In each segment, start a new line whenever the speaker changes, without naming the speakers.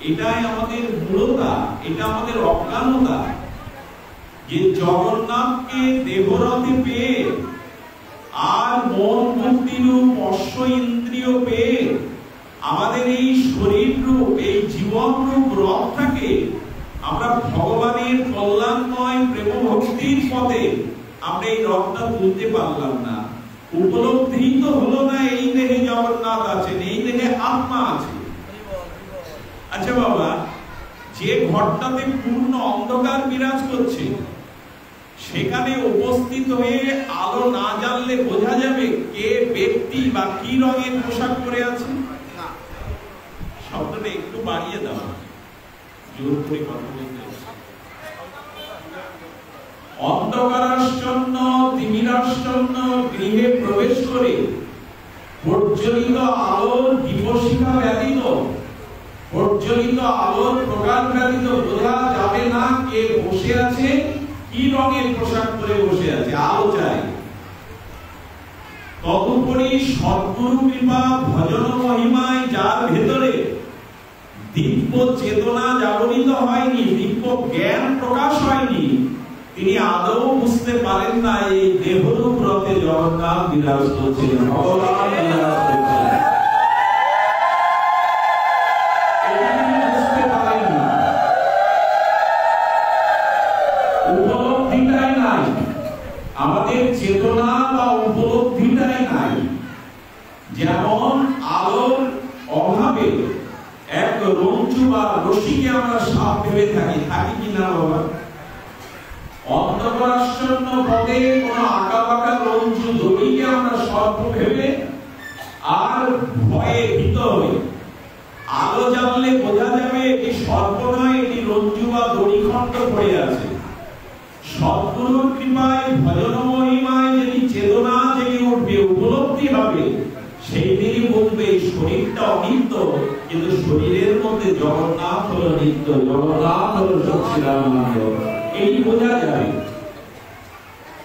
এটাই আমাদের মূলতা, এটা আমাদের অজ্ঞানতা যে জগন্নাথকে দেহরথে পেয়ে আর মন বুদ্ধি রূপ অশ্ব ইন্দ্রিয় পেয়ে আমাদের এই শরীর রূপ এই জীবন রূপ রথটাকে আমরা ভগবানের কল্যাণময় প্রেম ভক্তির পথে আমরা এই রথটা তুলতে পারলাম না। উপলব্ধি তো হলো না এই দেহে জগন্নাথ আছেন, এই দেহে আত্মা আছে। আচ্ছা বাবা, যে ঘরটাতে পূর্ণ অন্ধকার বিরাজ করছে সেখানে উপস্থিত হয়ে আলো না জ্বাললে বোঝা যাবে কে ব্যক্তি বা কি রঙের পোশাক পরে আছে? শব্দটা একটু বাড়িয়ে দাও, জোর করে কথা বলতে। অন্ধকারাচ্ছন্ন তিমিরাচ্ছন্ন গৃহে প্রবেশ করে প্রজ্বলিত আলোর দীপশিখা ব্যতীত, প্রজ্বলিত আলোর প্রকাশ ব্যতীত বোঝা যাবে না কে বসে আছে, কি রঙের পোশাক পরে বসে আছে। আলো চাই। তদুপরি সদ্গুরু কৃপা ভজন মহিমায় যার ভেতরে দিব্য চেতনা জাগরিত হয়নি, দিব্য জ্ঞান প্রকাশ হয়নি, তিনি আদৌ বুঝতে পারেন না এই দেহরূপ রথে জগন্নাথ বিরাজ করছেন, ভগবান বিরাজ করছেন। বুঝতে পারেন না, উপলব্ধিটাই নাই, আমাদের চেতনা বা উপলব্ধিটাই নাই। যেমন আলোর অভাবে এক রঞ্জু বা রশিকে আমরা সাপ ভেবে থাকি, থাকি কিনা বাবা? অন্ধকারাচ্ছন্ন পথে কোন আঁকা বাঁকা রঞ্জু দড়িকে আমরা সর্প ভেবে আর ভয়ে ভীত হই। আলো জ্বাললে বোঝা যাবে এটি সর্প নয়, এটি রঞ্জু বা দড়িখণ্ড পড়ে আছে। সদ্গুরুর কৃপায় ভজন মহিমায় যদি চেতনা জেগে উঠবে, উপলব্ধি হবে, সেই দিনই বুঝবে এই শরীরটা অনিত্য, কিন্তু শরীরের মধ্যে জগন্নাথ হলো নিত্য, জগন্নাথ হলো সচ্চিদানন্দ, এই বোঝা যাবে।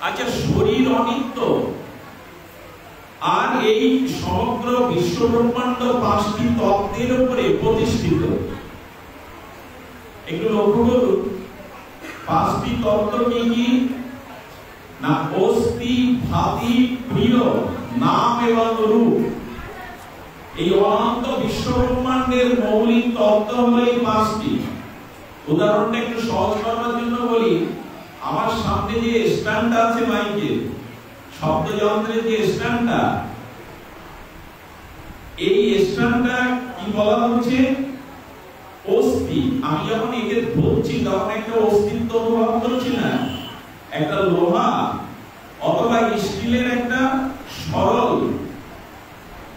আচ্ছা, শরীর অনিত্য আর এই সমগ্র বিশ্ব ব্রহ্মাণ্ড 5টি তত্ত্বের উপরে প্রতিষ্ঠিত। একটু লক্ষ্য করুন, 5টি তত্ত্ব কি কি? না অস্থি, ভাতি, প্রিয়, নাম এবং রূপ। এই অনন্ত বিশ্ব ব্রহ্মাণ্ডের মৌলিক তত্ত্ব হলো এই 5টি। উদাহরণটা একটু সহজ করার জন্য বলি, আমার সামনে যে স্ট্যান্ডটা আছে মাইকের, শব্দযন্ত্রের যে স্ট্যান্ডটা, এই স্ট্যান্ডটা কি বলা হচ্ছে? অস্থি। আমি যখন একে ধরছি তখন একটা অস্তিত্ব অনুভব করছি না? একটা লোহা অথবা স্টিলের একটা সরল,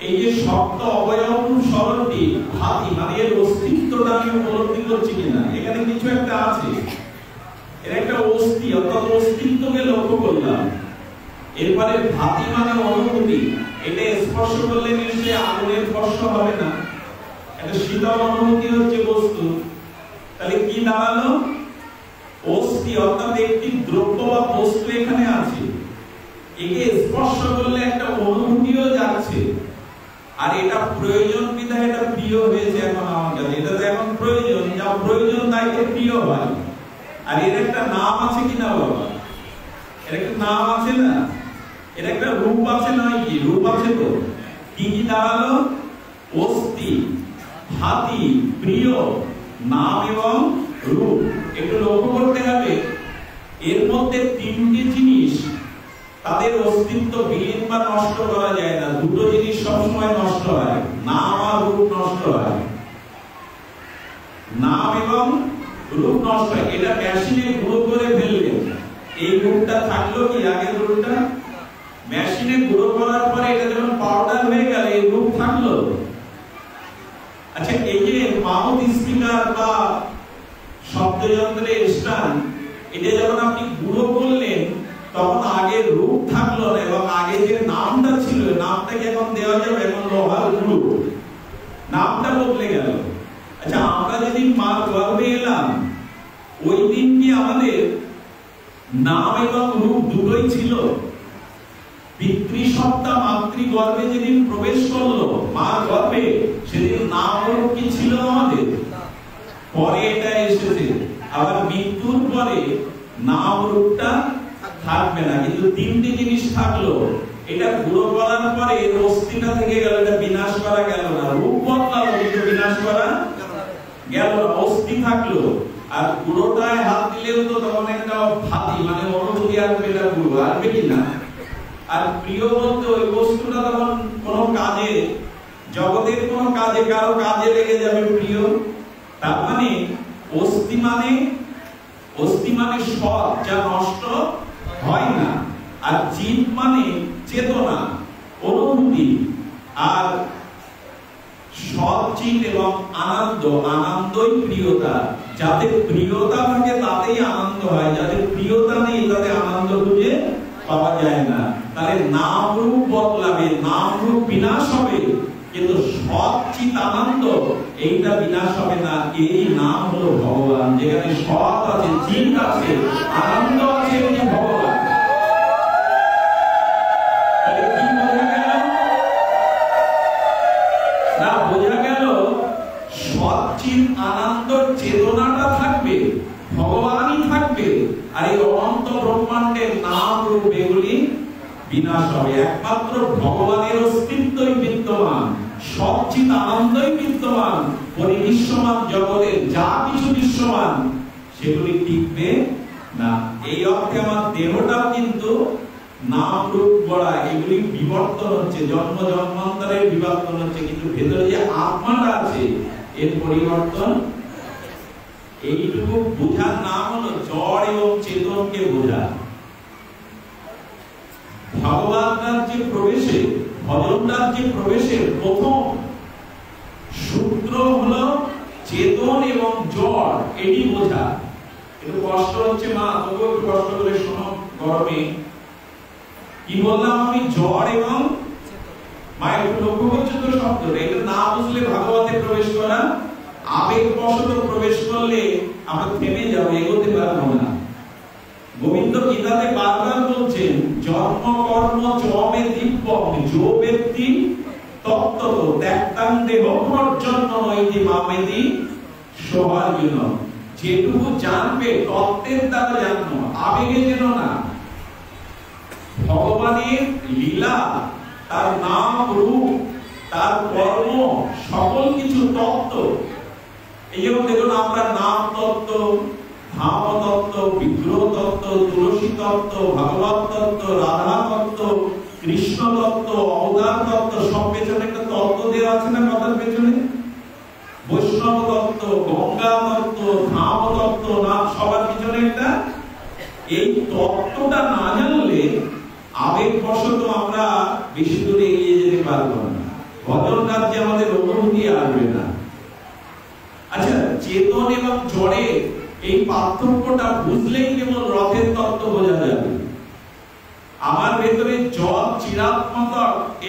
এই যে শক্ত অবয়ব সরলটি ভাতি, মানে এর অস্তিত্বটা আমি উপলব্ধি করছি কিনা? এখানে কিছু একটা আছে, এর একটা অস্থি অর্থাৎ অস্তিত্বকে লক্ষ্য করলাম। এরপরে ভাতি মানে অনুভূতি, এটা স্পর্শ করলে নিশ্চয়ই আগুনের স্পর্শ হবে না, একটা শীতল অনুভূতি হচ্ছে বস্তু। তাহলে কি দাঁড়ালো? অস্থি অর্থাৎ একটি দ্রব্য বা বস্তু এখানে আছে, একে স্পর্শ করলে একটা অনুভূতিও যাচ্ছে, আর এটা প্রয়োজন বিধায় এটা প্রিয় হয়েছে এখন আমার কাছে। এটা তো এখন প্রয়োজন, যা প্রয়োজন তাই তো প্রিয় হয়। আর এর একটা নাম আছে কিনা বাবা? এর একটা নাম আছে না? এর একটা রূপ আছে নয় কি? রূপ আছে তো। কি কি দাঁড়ালো? অস্থি, ভাতি, প্রিয়, নাম এবং রূপ। একটু লক্ষ্য করতে হবে, এর মধ্যে 3টি জিনিস তাদের অস্তিত্ব বিলীন বা নষ্ট করা যায় না। দুটো জিনিস সবসময় নষ্ট হয়, নাম আর রূপ নষ্ট হয়। নাম এবং রূপ নষ্ট হয়। এটা মেশিনে গুঁড়ো করে ফেললে এই রূপটা থাকলো কি? আগের রূপটা মেশিনে গুঁড়ো করার পরে এটা যখন পাউডার হয়ে গেল, এই রূপ থাকলো? আচ্ছা, এই যে মাউথ স্পিকার বা শব্দযন্ত্রের স্ট্যান্ড, এটা যখন আপনি গুঁড়ো করলেন তখন আগের রূপ থাকলো না, এবং আগে যে নামটা ছিল নামটাকে এখন দেওয়া যাবে, এখন লোহার গুঁড়ো, নামটা বদলে গেল। আচ্ছা, আমরা যেদিন মার গর্ভে এলাম ওই দিন কি আমাদের নাম এবং রূপ দুটোই ছিল? পিতৃসত্তা মাতৃগর্ভে যেদিন প্রবেশ করলো মার গর্ভে, সেদিন নাম রূপ কি ছিল আমাদের? পরে এটা এসেছে। আবার মৃত্যুর পরে নাম রূপটা থাকবে না, কিন্তু তিনটি জিনিস থাকলো। এটা গুঁড়ো করার পরে অস্থিটা থেকে গেল, এটা বিনাশ করা গেল না। রূপ বদলালো কিন্তু বিনাশ করা গেল না, অস্থি থাকলো। আর গুঁড়োটায় হাত দিলেও তো তখন একটা ভাতি মানে অনুভূতি আসবে, এটা গুঁড়ো আসবে কিনা। আর প্রিয় বলতে ওই বস্তুটা তখন কোনো কাজে, জগতের কোনো কাজে, কারো কাজে লেগে যাবে প্রিয়। তার মানে অস্থি মানে সৎ, যা নষ্ট হয় না। আর চিত মানে চেতনা, অনুভূতি। আর সৎ চিত এবং আনন্দই প্রিয়তা। যাতে প্রিয়তা থাকে তাতেই আনন্দ হয়, যাতে প্রিয়তা নেই তাতে আনন্দ খুঁজে পাওয়া যায় না। তাহলে নাম রূপ বদলাবে, নাম রূপ বিনাশ হবে, কিন্তু সৎ চিত আনন্দ এইটা বিনাশ হবে না। এই নাম হলো ভগবান। যেখানে সৎ আছে, চিত আছে, আনন্দ আছে, উনি ভগবান। তাহলে কি বোঝা গেল? না, বোঝা গেল সৎ চিত আনন্দ চেতনাটা থাকবে, ভগবানই থাকবে। আর এই অনন্ত ব্রহ্মাণ্ডের নাম রূপ এগুলি বিনাশ হবে। একমাত্র ভগবানের অস্তিত্বই বিদ্যমান, সচ্চিত আনন্দই বিদ্যমান। পরিদৃশ্যমান জগতের যা কিছু দৃশ্যমান সেগুলি টিকবে না। এই অর্থে আমার দেহটাও কিন্তু নাম রূপ গড়া, এগুলি বিবর্তন হচ্ছে, জন্ম জন্মান্তরের বিবর্তন হচ্ছে, কিন্তু ভেতরে যে আত্মাটা আছে এর পরিবর্তন। এইটুকু বোঝার নাম হলো জড় এবং চেতনকে বোঝা। ভগবান রাজ্যে প্রবেশে, ভজন রাজ্যে প্রবেশের প্রথম সূত্র হলো চেতন এবং জড়, এটি বোঝা। একটু কষ্ট হচ্ছে মা, তবুও একটু কষ্ট করে শোনো। গরমে কি বললাম আমি? জড় এবং মা, একটু লক্ষ্য করছো তো শব্দটা? এটা না বুঝলে ভাগবতে প্রবেশ করা, আবেগবশত প্রবেশ করলে আমরা থেমে যাবো, এগোতে পারবো না। গোবিন্দ গীতাতে বারবার বলছেন, জন্ম কর্ম চমে দিব্যং যো ব্যক্তি তত্ত্বত ত্যাক্তাং দেহ পর্যন্ত নৈতি মামেতি সহার্জুন। যেটুকু জানবে তত্ত্বের দ্বারা জানো, আবেগে যেন না। ভগবানের লীলা, তার নাম রূপ, তার কর্ম, সকল কিছু তত্ত্ব। এই জন্য দেখুন আমরা নাম তত্ত্ব, ধাম তত্ত্ব, বিগ্রহ তত্ত্ব, তুলসী তত্ত্ব, ভাগবত তত্ত্ব, রাধা তত্ত্ব, কৃষ্ণ তত্ত্ব, অবতার তত্ত্ব, সব পেছনে একটা তত্ত্ব দেওয়া আছে না কথার পেছনে? বৈষ্ণব তত্ত্ব, গঙ্গা তত্ত্ব, ধাম তত্ত্ব, না সবার পিছনে একটা। এই তত্ত্বটা না জানলে আবেগবশত আমরা বেশি দূরে এগিয়ে যেতে পারবো না, ভজন কার্যে আমাদের অনুভূতি আসবে না। আচ্ছা, চেতন এবং জড়ে এই পার্থক্যটা বুঝলেই কেবল রথের তত্ত্ব বোঝা যাবে। আমার ভেতরে জল চিরাত্মক,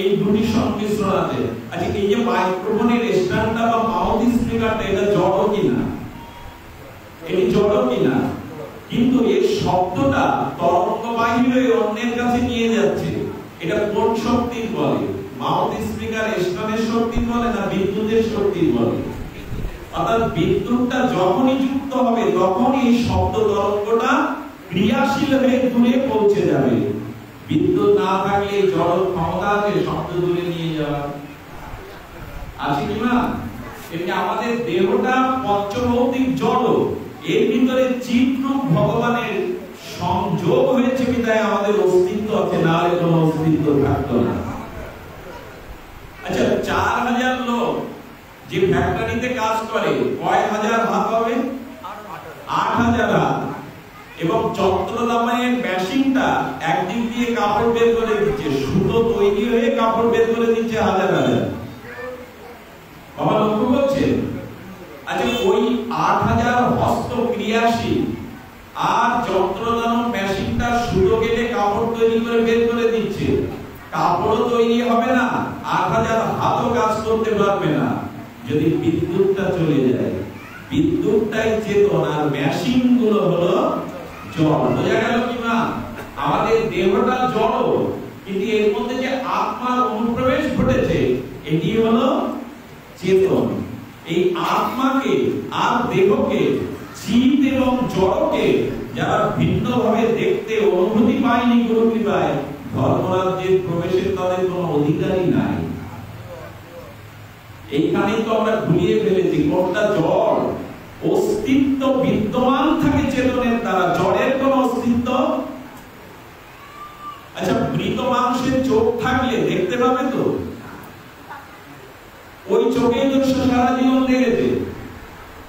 এই দুটি সংমিশ্রণ আছে। আচ্ছা, এই যে মাইক্রোফোনের স্ট্যান্ডটা বা মাউথ স্পিকারটা, এটা জড় কিনা? এটি জড় কিনা? কিন্তু এই শব্দটা তরঙ্গবাহী হয়ে অন্যের কাছে নিয়ে যাচ্ছে। এটা কোন শক্তির বলে? মাউথ স্পিকার স্ট্যান্ডের শক্তি বলে না বিদ্যুতের শক্তি বলে? অর্থাৎ বিদ্যুৎটা যখনই যুক্ত হবে তখনই এই শব্দ তরঙ্গটা ক্রিয়াশীল হয়ে দূরে পৌঁছে যাবে। বিদ্যুৎ না থাকলে জড় ক্ষমতা আছে শব্দ দূরে নিয়ে যাওয়া, আছে কি না? এমনি আমাদের দেহটা পঞ্চভৌতিক জড়, এর ভিতরে চিত্রূপ ভগবানের সংযোগ হয়েছে বিধায় আমাদের অস্তিত্ব আছে, না হলে কোনো অস্তিত্ব থাকতো না। আচ্ছা, 4000 লোক যে ফ্যাক্টরিতে কাজ করে, কয় হাজার হাত হবে? 8000 হাত। এবং যন্ত্রদামানের মেশিনটা একদিক দিয়ে কাপড় বের করে দিচ্ছে, সুতো তৈরি হয়ে কাপড় বের করে দিচ্ছে হাজার হাজার। বাবা লক্ষ্য করছেন? আচ্ছা, ওই 8000 হস্ত ক্রিয়াশীল, আর যন্ত্রদান মেশিনটা সুতো কেটে কাপড় তৈরি করে বের করে দিচ্ছে। কাপড়ও তৈরি হবে না, 8000 হাতও কাজ করতে পারবে না যদি বিদ্যুৎটা চলে যায়। বিদ্যুৎটাই চেতন, আর মেশিন গুলো হলো জড়। বোঝা গেল কি না? আমাদের দেহটা জড়, কিন্তু এর মধ্যে যে আত্মার অনুপ্রবেশ ঘটেছে এটি হলো চেতন। এই আত্মাকে আর দেহকে, চিত এবং জড়কে যারা ভিন্নভাবে দেখতে অনুভূতি পায়নি গুরু কৃপায়, ধর্মরাজ্যের প্রবেশের তাদের কোনো অধিকারই নাই। এইখানেই তো আমরা ভুলিয়ে ফেলেছি কোনটা জড়। অস্তিত্ব বিদ্যমান থাকে চেতনের দ্বারা, জড়ের কোন অস্তিত্ব। আচ্ছা, মৃত মানুষের চোখ থাকলে দেখতে পাবে তো? ওই চোখেই তো সারা জীবন দেখেছে।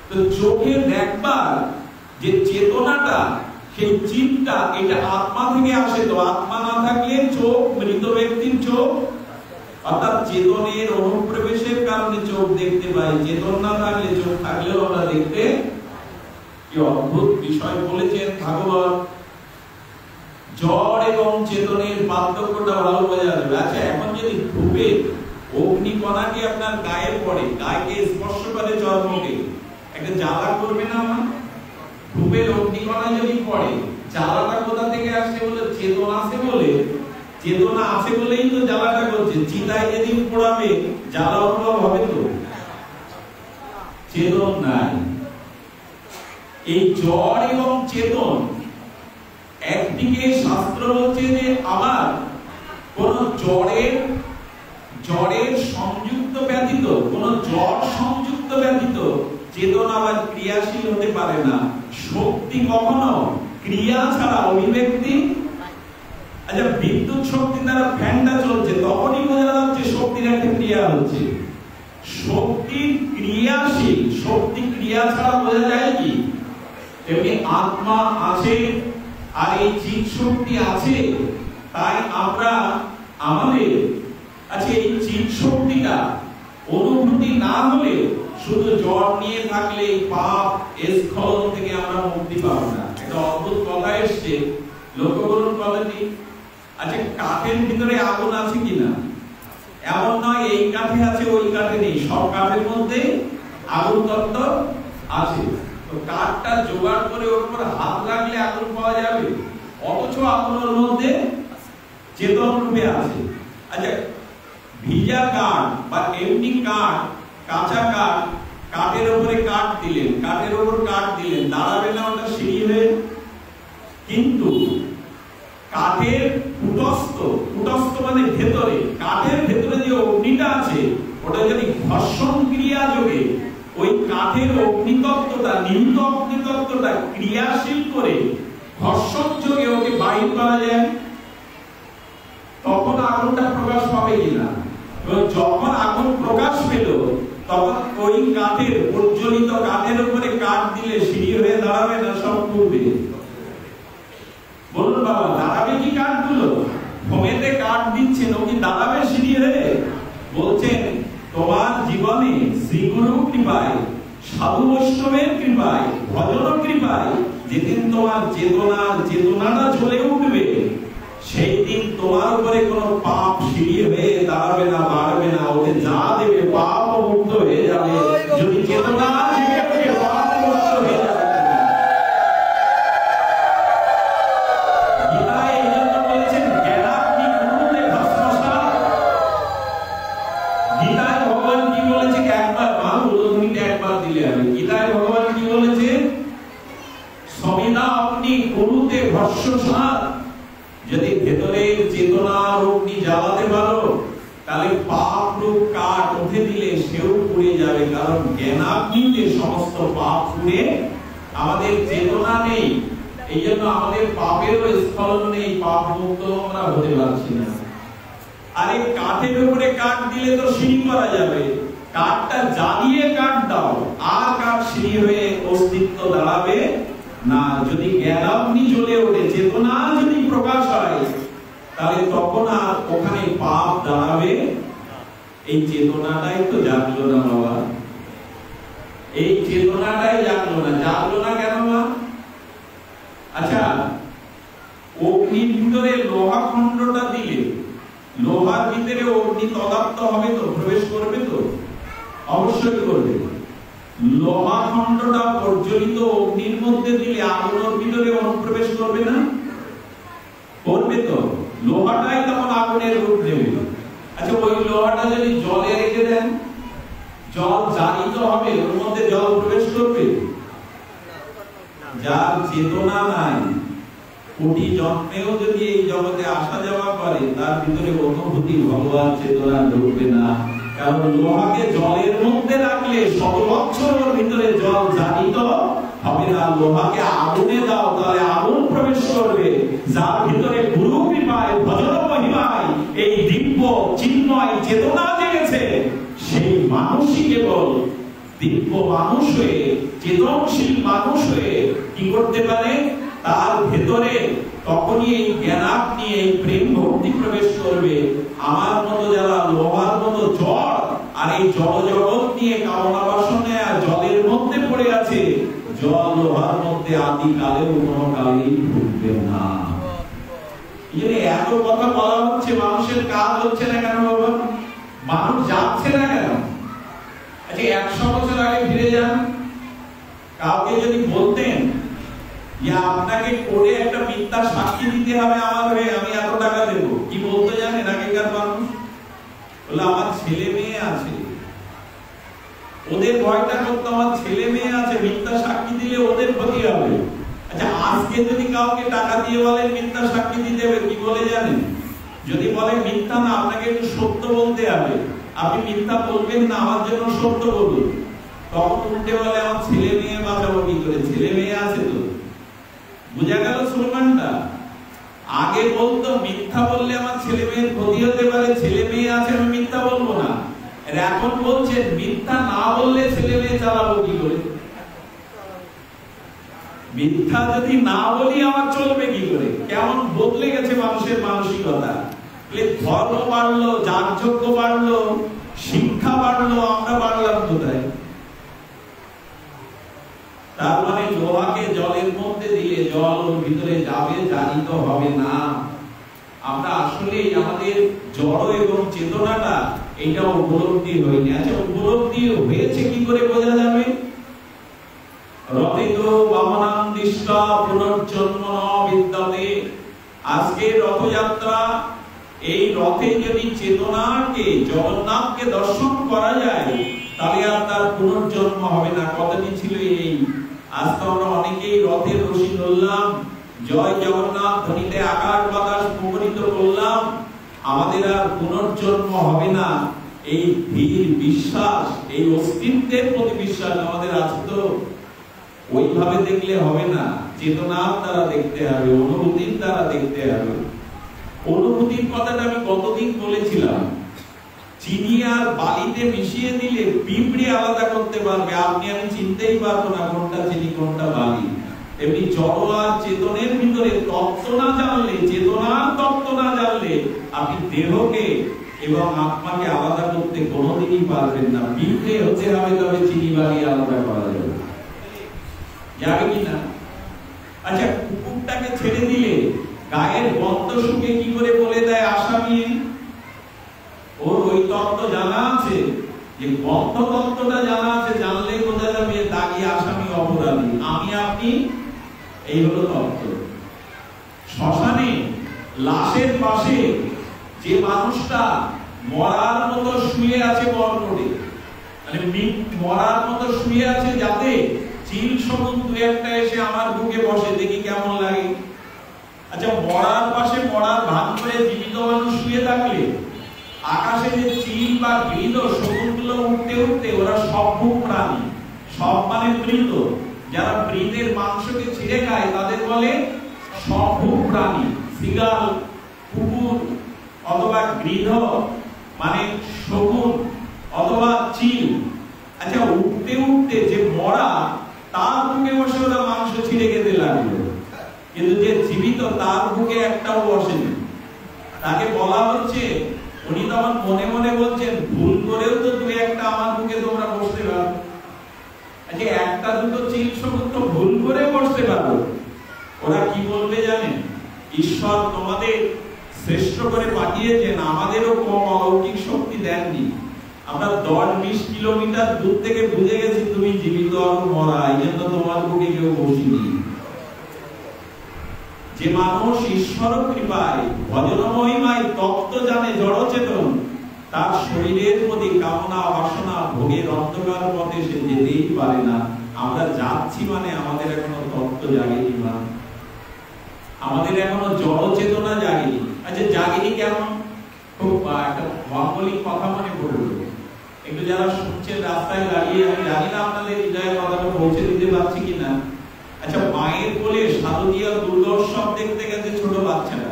তো চোখে দেখবার যে চেতনাটা, সেই চিন্তা, এটা আত্মা থেকে আসে। তো আত্মা না থাকলে চোখ, মৃত ব্যক্তির চোখ, অর্থাৎ চেতনের অনুপ্রবেশের কারণে চোখ দেখতে পাই। চেতন না থাকলে, চোখ থাকলেও আমরা দেখতে। কি অদ্ভুত বিষয় বলেছেন ভাগবত। জড় এবং চেতনের পার্থক্যটা ভালো বোঝা যাবে। আচ্ছা, এখন যদি ধূপে অগ্নিকণাকে আপনার গায়ে পড়ে, গায়ে স্পর্শ করে চর্মকে, একটা জ্বালা করবে না? আমার ধূপের অগ্নিকণা যদি পড়ে, জ্বালাটা কোথা থেকে আসছে? বলে চেতনা আছে বলে। চেতনা আছে বলেই তো জ্বালাটা করছে। চিতায় যেদিন পোড়াবে জ্বালা অনুভব হবে তো? চেতন নাই। এই জড় এবং চেতন, একদিকে শাস্ত্র বলছে যে আবার কোন জড়ের সংযুক্ত ব্যতীত, কোন জড় সংযুক্ত ব্যতীত চেতন আবার ক্রিয়াশীল হতে পারে না। শক্তি কখনো ক্রিয়া ছাড়া অভিব্যক্তি। আচ্ছা, বিদ্যুৎ শক্তি দ্বারা ফ্যানটা চলছে, তখনই বোঝা যাচ্ছে শক্তির একটা ক্রিয়া হচ্ছে। শক্তি ক্রিয়াশীল, শক্তি ক্রিয়া ছাড়া বোঝা যায় কি? তেমনি আত্মা আছে আর এই চিৎ শক্তি আছে, তাই আমরা আমাদের এই চিৎ শক্তিটা অনুভূতি না হলে, শুধু জড় নিয়ে থাকলে পাপ স্খলন থেকে আমরা মুক্তি পাবো না। এটা অদ্ভুত কথা এসছে, লক্ষ্য করুন কথাটি। আচ্ছা, কাঠের ভিতরে আগুন আছে কিনা? এমন নয় এই কাঠে আছে ওই কাঠে নেই, সব কাঠের মধ্যে আগুন তত্ত্ব আছে। তো কাঠটা জোগাড় করে ওর উপর হাত রাখলে আগুন পাওয়া যাবে, অথচ আগুনের মধ্যে চেতন রূপে আছে। আচ্ছা, ভিজা কাঠ বা এমনি কাঠ, কাঁচা কাঠ, কাঠের উপরে কাঠ দিলেন, কাঠের উপর কাঠ দিলেন, দাঁড়াবে না ওটা সিঁড়ি হয়ে? কিন্তু কাঠের কুটস্থ মানে ভেতরে, কাঠের ভেতরে যে অগ্নিটা আছে, ওটা যদি ঘর্ষণ ক্রিয়া যোগে ওই কাঠের অগ্নিতত্ত্বটা, নিহিত অগ্নিতত্ত্বটা ক্রিয়াশীল করে ঘর্ষণ যোগে ওকে বাহির করা যায়, তখন আগুনটা প্রকাশ পাবে কিনা? যখন আগুন প্রকাশ পেল, তখন ওই কাঠের, প্রজ্বলিত কাঠের উপরে কাঠ দিলে সিঁড়ি হয়ে দাঁড়াবে না? সব পূর্বে বলুন বাবা, দাঁড়াবে কি কাঠগুলো? হোমেতে কাঠ দিচ্ছেন, ও কি দাঁড়াবে সিঁড়ি হয়ে? বলছেন তোমার জীবনে শ্রীগুরু কৃপায়, সাধু বৈষ্ণবের কৃপায়, ভজন কৃপায় যেদিন তোমার চেতনাটা জ্বলে উঠবে, সেই দিন তোমার উপরে কোনো পাপ সিঁড়ি হয়ে দাঁড়াবে না, বাড়বে না। ওকে যা দেবে পাপ মুক্ত হয়ে যাবে। যদি চেতনা জেগে পাপ মুক্ত হয়ে যাবে। গীতায় এই জন্য বলেছেন জ্ঞানাগ্নি কুরুতে ভস্মসাৎ। গীতায় ভগবান কি বলেছে? একবার উদাহরণটা একবার দিলে হবে। গীতায় ভগবান কি বলেছে? সমিধা অগ্নি কুরুতে ভস্মসাৎ। যদি ভেতরের চেতনার অগ্নি জ্বালাতে পারো, তাহলে পাপ রূপ কাঠ উঠে দিলে সেও পুড়ে যাবে। কারণ জ্ঞানাগ্নিতে সমস্ত পাপ পুড়ে, আমাদের চেতনা নেই, এই জন্য আমাদের পাপেরও স্খলন নেই, পাপ মুক্ত আমরা হতে পারছি না। আর এই কাঠের উপরে কাঠ দিলে তো সিঁড়ি করা যাবে। কাঠটা জ্বালিয়ে কাঠ দাও, আর কাঠ সিঁড়ি হয়ে অস্তিত্ব দাঁড়াবে না। যদি জ্ঞানাগ্নি জ্বলে ওঠে, চেতনা যদি প্রকাশ হয়, তাহলে তখন আর ওখানে পাপ দাঁড়াবে। এই চেতনাটাই তো জাগলো না বাবা, এই চেতনাটাই জাগলো না। জাগলো না কেন মা? আচ্ছা, অগ্নির ভিতরে লোহা খণ্ডটা দিলে, লোহার ভিতরে অগ্নি তদাপ্ত হবে তো, প্রবেশ করবে তো? অবশ্যই করবে। লোহা খণ্ডটা প্রজ্বলিত অগ্নির মধ্যে দিলে আগুনের ভিতরে অনুপ্রবেশ করবে না? করবে তো। লোহাটাই তখন আগুনের রূপ নেবে। আচ্ছা, ওই লোহাটা যদি জলে রেখে দেন, জল জারিত হবে, ওর মধ্যে জল প্রবেশ করবে? যার চেতনা নাই, কোটি জন্মেও যদি এই জগতে আসা যাওয়া করে, তার ভিতরে অনুভূতি ভগবান চেতনা ঢুকবে না। কারণ লোহাকে জলের মধ্যে রাখলে 100 বছর ওর ভিতরে জল জারিত হবে না। লোহাকে আগুনে দাও, তাহলে আগুন প্রবেশ করবে। যার ভিতরে গুরু কৃপায়, ভজন মহিমায় এই দিব্য চিন্ময় চেতনা জেগেছে, সেই মানুষই কেবল দিব্য মানুষ হয়ে, চেতনশীল মানুষ হয়ে কি করতে পারে? তার ভেতরে তখনই এই জ্ঞানাগ্নি, এই প্রেম ভক্তি প্রবেশ করবে। আমার মতো যারা লোহার মতো জড় আর এই জড় জগৎ নিয়ে কামনা বাসনে আর জলের মধ্যে পড়ে আছে, জল লোহার মধ্যে আদিকালেও কোনো কালেই ঢুকবে না। এত কথা বলা হচ্ছে, মানুষের কাজ হচ্ছে না কেন বাবা? মানুষ যাচ্ছে না কেন? আচ্ছা 100 বছর আগে ফিরে যান, কাউকে যদি বলতেন যে আপনাকে কোর্টে একটা মিথ্যা সাক্ষী দিতে হবে আমার হয়ে, আমি এত টাকা দেব, কি বলতে জানেন আগেকার মানুষ? বলে আমার ছেলে মেয়ে আছে। ওদের ভয়টা করতো, আমার ছেলে মেয়ে আছে, মিথ্যা সাক্ষী দিলে ওদের ক্ষতি হবে। আচ্ছা আজকে যদি কাউকে টাকা দিয়ে বলেন মিথ্যা সাক্ষী দিতে হবে, কি বলে জানেন? যদি বলে মিথ্যা না, আপনাকে একটু সত্য বলতে হবে, আপনি মিথ্যা বলবেন না, আমার জন্য সত্য বলুন। তখন উল্টে বলে আমার ছেলে মেয়ে বাঁচাবো কি করে? ছেলে মেয়ে আছে তো। বুঝা গেল স্লোগানটা? আগে বলতো মিথ্যা বললে আমার ছেলে মেয়ের ক্ষতি হতে পারে, ছেলে মেয়ে আছে আমি মিথ্যা বলবো না। এখন বলছেন মিথ্যা না বললে ছেলে মেয়ে চালাবো কি করে? মিথ্যা যদি না বলি আমার চলবে কি করে? কেমন বদলে গেছে মানুষের মানসিকতা। ধর্ম বাড়লো, যাগযজ্ঞ বাড়লো, শিক্ষা বাড়লো, আমরা বাড়লাম কোথায়? তার মানে লোহাকে জলের মধ্যে দিলে জল ওর ভিতরে যাবে, জারিত হবে না। আমরা আসলে আমাদের জড় এবং চেতনাটা এটা উপলব্ধি হয়নি। আচ্ছা উপলব্ধি হয়েছে কি করে বোঝা যাবে? রথিত বামনাং দৃষ্টা পুনর্জন্ম ন বিদ্যতে। আজকে রথযাত্রা, এই রথে যদি চেতনাকে, জগন্নাথকে দর্শন করা যায়, তাহলে আর তার পুনর্জন্ম হবে না। কথাটি ছিল এই। আজ তো আমরা অনেকেই রথের রশি ধরলাম, জয় জগন্নাথ ধ্বনিতে আকাশ বাতাস মুখরিত করলাম, আমাদের আর পুনর্জন্ম হবে না। এই ধীর বিশ্বাস, এই অস্তিত্বের প্রতি বিশ্বাস আমাদের আছে তো? ওইভাবে দেখলে হবে না, চেতনার দ্বারা দেখতে হবে, অনুভূতির দ্বারা দেখতে হবে। অনুভূতির কথাটা আমি কতদিন বলেছিলাম, চিনি আর বালিতে মিশিয়ে দিলে পিঁপড়ে আলাদা করতে পারবে, আপনি আমি চিনতেই পারবো না কোনটা চিনি কোনটা বালি। এমনি জড় আর চেতনের ভিতরে তত্ত্ব না জানলে, চেতনার তত্ত্ব না জানলে আপনি দেহকে এবং আত্মাকে আলাদা করতে কোনোদিনই পারবেন না। পিঁপড়ে হতে হবে, তবে চিনি বালি আলাদা করা যাবে, যাবে কিনা? আচ্ছা কুকুরটাকে ছেড়ে দিলে গায়ের গন্ধ শুকে কি করে বলে দেয় আসামি? ওর ওই তত্ত্ব জানা আছে, যে গন্ধ তত্ত্বটা জানা আছে, জানলে বোঝা যাবে দাগি আসামি অপরাধী, আমি আপনি, এই হলো তত্ত্ব। শ্মশানে লাশের পাশে যে মানুষটা মরার মতো শুয়ে আছে বর্ণরে, মানে মরার মতো শুয়ে আছে, যাতে চিল শকুন দু একটা এসে আমার বুকে বসে, দেখি কেমন লাগে। আচ্ছা মরার পাশে মরার ভান করে জীবিত মানুষ শুয়ে থাকলে আকাশে যে চিল বা গৃহীত শকুনগুলো উঠতে উঠতে, ওরা সব প্রাণী, সব মানে মৃত, যারা মৃতের মাংসকে ছিঁড়ে খায় তাদের বলে সভুক প্রাণী। সিগাল, কুকুর অথবা গৃহ মানে শকুন অথবা চিল। আচ্ছা উঠতে উঠতে যে মরা, তার বুকে বসে ওরা মাংস ছিঁড়ে খেতে লাগলো, কিন্তু যে জীবিত তার বুকে একটাও বসেনি। তাকে বলা হচ্ছে, উনি তখন মনে মনে বলছেন ভুল করেও তো দু একটা আমার বুকে তোমরা বসতে পারো। আচ্ছা একটা দুটো চিল শকুন তো ভুল করে বসতে পারো, ওরা কি বলবে জানেন? ঈশ্বর তোমাদের শ্রেষ্ঠ করে পাঠিয়েছেন, আমাদেরও কম অলৌকিক শক্তি দেননি। আমরা 10-20 কিলোমিটার দূর থেকে বুঝে গেছি তুমি জীবিত আর মরা, এই জন্য তোমার বুকে কেউ বসিনি। যে মানুষ ঈশ্বর কৃপায়, ভজন মহিমায় তত্ত্ব জানে, জড়চেতন, তার শরীরের প্রতি কামনা বাসনা ভোগের অন্ধকার পথে সে যেতেই পারে না। আমরা যাচ্ছি মানে আমাদের এখনো তত্ত্ব জাগেনি, আমাদের এখনো জড় চেতনা জাগেনি। আচ্ছা জাগেনি কেমন? খুব একটা মঙ্গলিক কথা মনে পড়ল, একটু যারা শুনছেন রাস্তায় দাঁড়িয়ে, আমি জানি না আপনাদের হৃদয়ের কথাটা পৌঁছে দিতে পারছি কিনা। আচ্ছা, মায়ের কোলে শারদীয় দুর্গোৎসব দেখতে গেছে ছোট বাচ্চারা,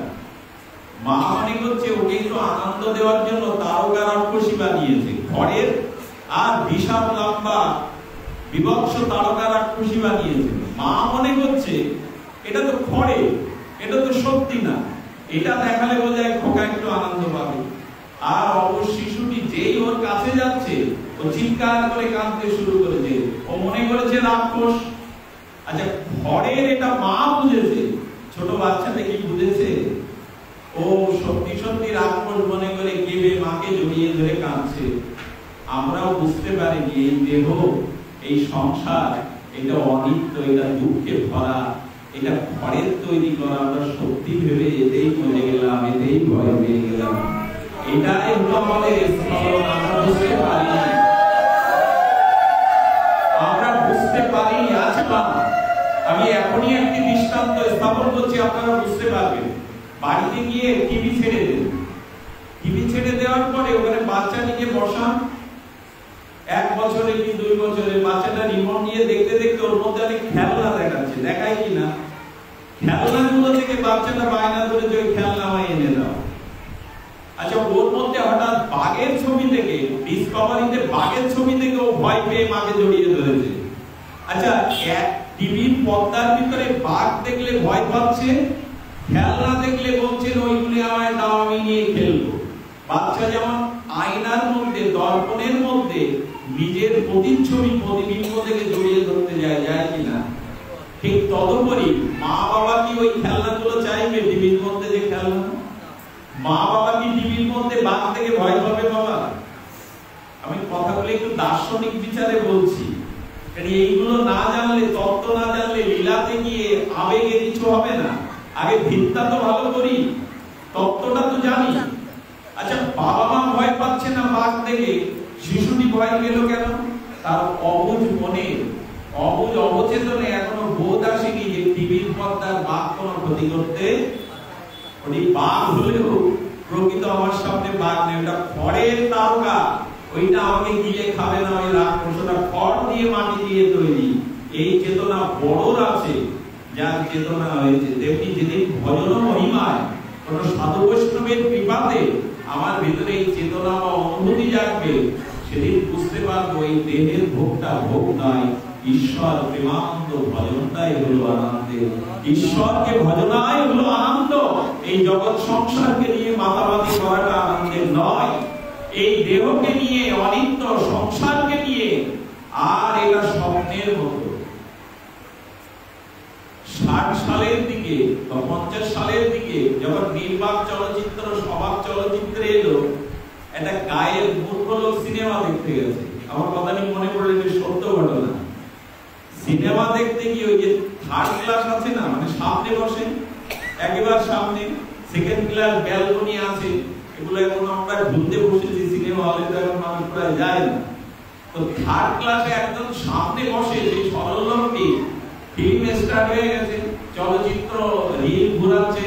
মা মনে করছে ওকে একটু আনন্দ দেওয়ার জন্য তারকা রাক্ষসী বানিয়েছে ঘরের, আর বিশাল লম্বা বিভৎস তারকা রাক্ষসী বানিয়েছে। মা মনে করছে এটা তো খড়ে, এটা তো সত্যি না, এটা দেখালে বোঝায় খোকা একটু আনন্দ পাবে। আর অবশ্য শিশুটি যেই ওর কাছে যাচ্ছে ও চিৎকার করে কাঁদতে শুরু করেছে, ও মনে করেছে রাক্ষস। আচ্ছা, ঘরের এটা মা বুঝেছে, ছোট বাচ্চাটা কি বুঝেছে? ও সত্যি সত্যি রাক্ষস মনে করে কেঁদে মাকে জড়িয়ে ধরে কাঁদছে। আমরাও বুঝতে পারি যে এই দেহ, এই সংসার, এটা অনিত্য, এটা দুঃখে ভরা, এটা ঘরের তৈরি করা। আমরা সত্যি ভেবে এতেই মরে গেলাম, এতেই ভয় পেয়ে গেলাম। এটাই হলো আমাদের স্থল। আমরা বুঝতে পারি, আমরা বুঝতে পারি। আচ্ছা, আমি এখনই একটি দৃষ্টান্ত স্থাপন করছি, আপনারা বুঝতে পারবেন। বাড়িতে গিয়ে টিভি ছেড়ে দেন, টিভি ছেড়ে দেওয়ার পরে ওখানে বাচ্চা নিয়ে বসান, 1 বছরে কি 2 বছরে বাচ্চাটা রিমোট নিয়ে দেখতে দেখতে ওর মধ্যে অনেক খেলনা দেখাচ্ছে, দেখায় কিনা? খেলনাগুলো থেকে বাচ্চাটা বায়না ধরে যে খেলনা আমায় এনে দাও। আচ্ছা, ওর মধ্যে হঠাৎ বাঘের ছবি থেকে, ডিসকভারিতে বাঘের ছবি থেকে ও ভয় পেয়ে মাকে জড়িয়ে ধরেছে। আচ্ছা, টিভির পর্দার ভিতরে বাঘ দেখলে ভয় পাচ্ছে, খেলনা দেখলে বলছেন ওইগুলি আমায় দাও, আমি নিয়ে খেলবো। বাচ্চা যেমন আয়নার মধ্যে, দর্পণের মধ্যে নিজের প্রতিচ্ছবি প্রতিবিম্ব থেকে জড়িয়ে ধরতে যায়, যায় কিনা? ঠিক তদুপরি মা বাবা কি ওই খেলনাগুলো চাইবে? টিভির মধ্যে যে খেলনা, মা বাবা কি টিভির মধ্যে বাঘ থেকে ভয় পাবে? বাবা, আমি কথাগুলো একটু দার্শনিক বিচারে বলছি, কারণ এইগুলো না জানলে, তত্ত্ব না জানলে লীলাতে গিয়ে আবেগে কিছু হবে না। আগে ভিত্তা তো ভালো করি, তত্ত্বটা তো জানি। আচ্ছা, বাবা মা ভয় পাচ্ছে না বাঘ দেখে, শিশুটি ভয় পেল কেন? তার অবুঝ মনে, অবুঝ অবচেতনে এখনো বোধ আসেনি যে টিভির পর্দার বাঘ কোনো ক্ষতি করতে। ওই বাঘ হলেও প্রকৃত আমার সামনে বাঘ নেই, ওটা খড়ের তারকা, ওইটা আমাকে গিলে খাবে না। ওই রাক্ষসটা খড় দিয়ে, মাটি দিয়ে তৈরি। এই চেতনা বড়র আছে, যার চেতনা হয়েছে। তেমনি যেদিন ভজন মহিমায়, কোন সাধু বৈষ্ণবের কৃপাতে আমার ভিতরে এই চেতনা বা অনুভূতি জাগবে, সেদিন বুঝতে পারবো এই দেহের ভোগটা ভোগ নয়, ঈশ্বর প্রেমানন্দ ভজনটাই হলো আনন্দের। ঈশ্বরকে ভজনাই হলো আনন্দ। এই জগৎ সংসারকে নিয়ে মাতামাতি করাটা আনন্দের নয়। এই দেহকে নিয়ে, অনিত্য সংসারকে নিয়ে, আর এটা স্বপ্নের মতো। 60 সালের দিকে বা 50 সালের দিকে যখন নির্বাক চলচ্চিত্র, স্বভাব চলচ্চিত্রে এলো, একটা গায়ের মূর্খ লোক সিনেমা দেখতে গেছে। আমার কথা নিয়ে মনে পড়লো, যে সত্য ঘটনা। সিনেমা দেখতে গিয়ে ওই যে 3rd ক্লাস আছে না, মানে সামনে বসে, একেবারে সামনে, 2nd ক্লাস ব্যালকনি আছে, এগুলো এখন আমরা ভুলতে বসেছি। সিনেমা হলে তো এখন মানুষ প্রায় যায় না। তো 3rd ক্লাসে একদম সামনে বসে সেই সরল লোকটি, ফিল্ম স্টার্ট হয়ে গেছে, চলচ্চিত্র রিল ঘুরাচ্ছে,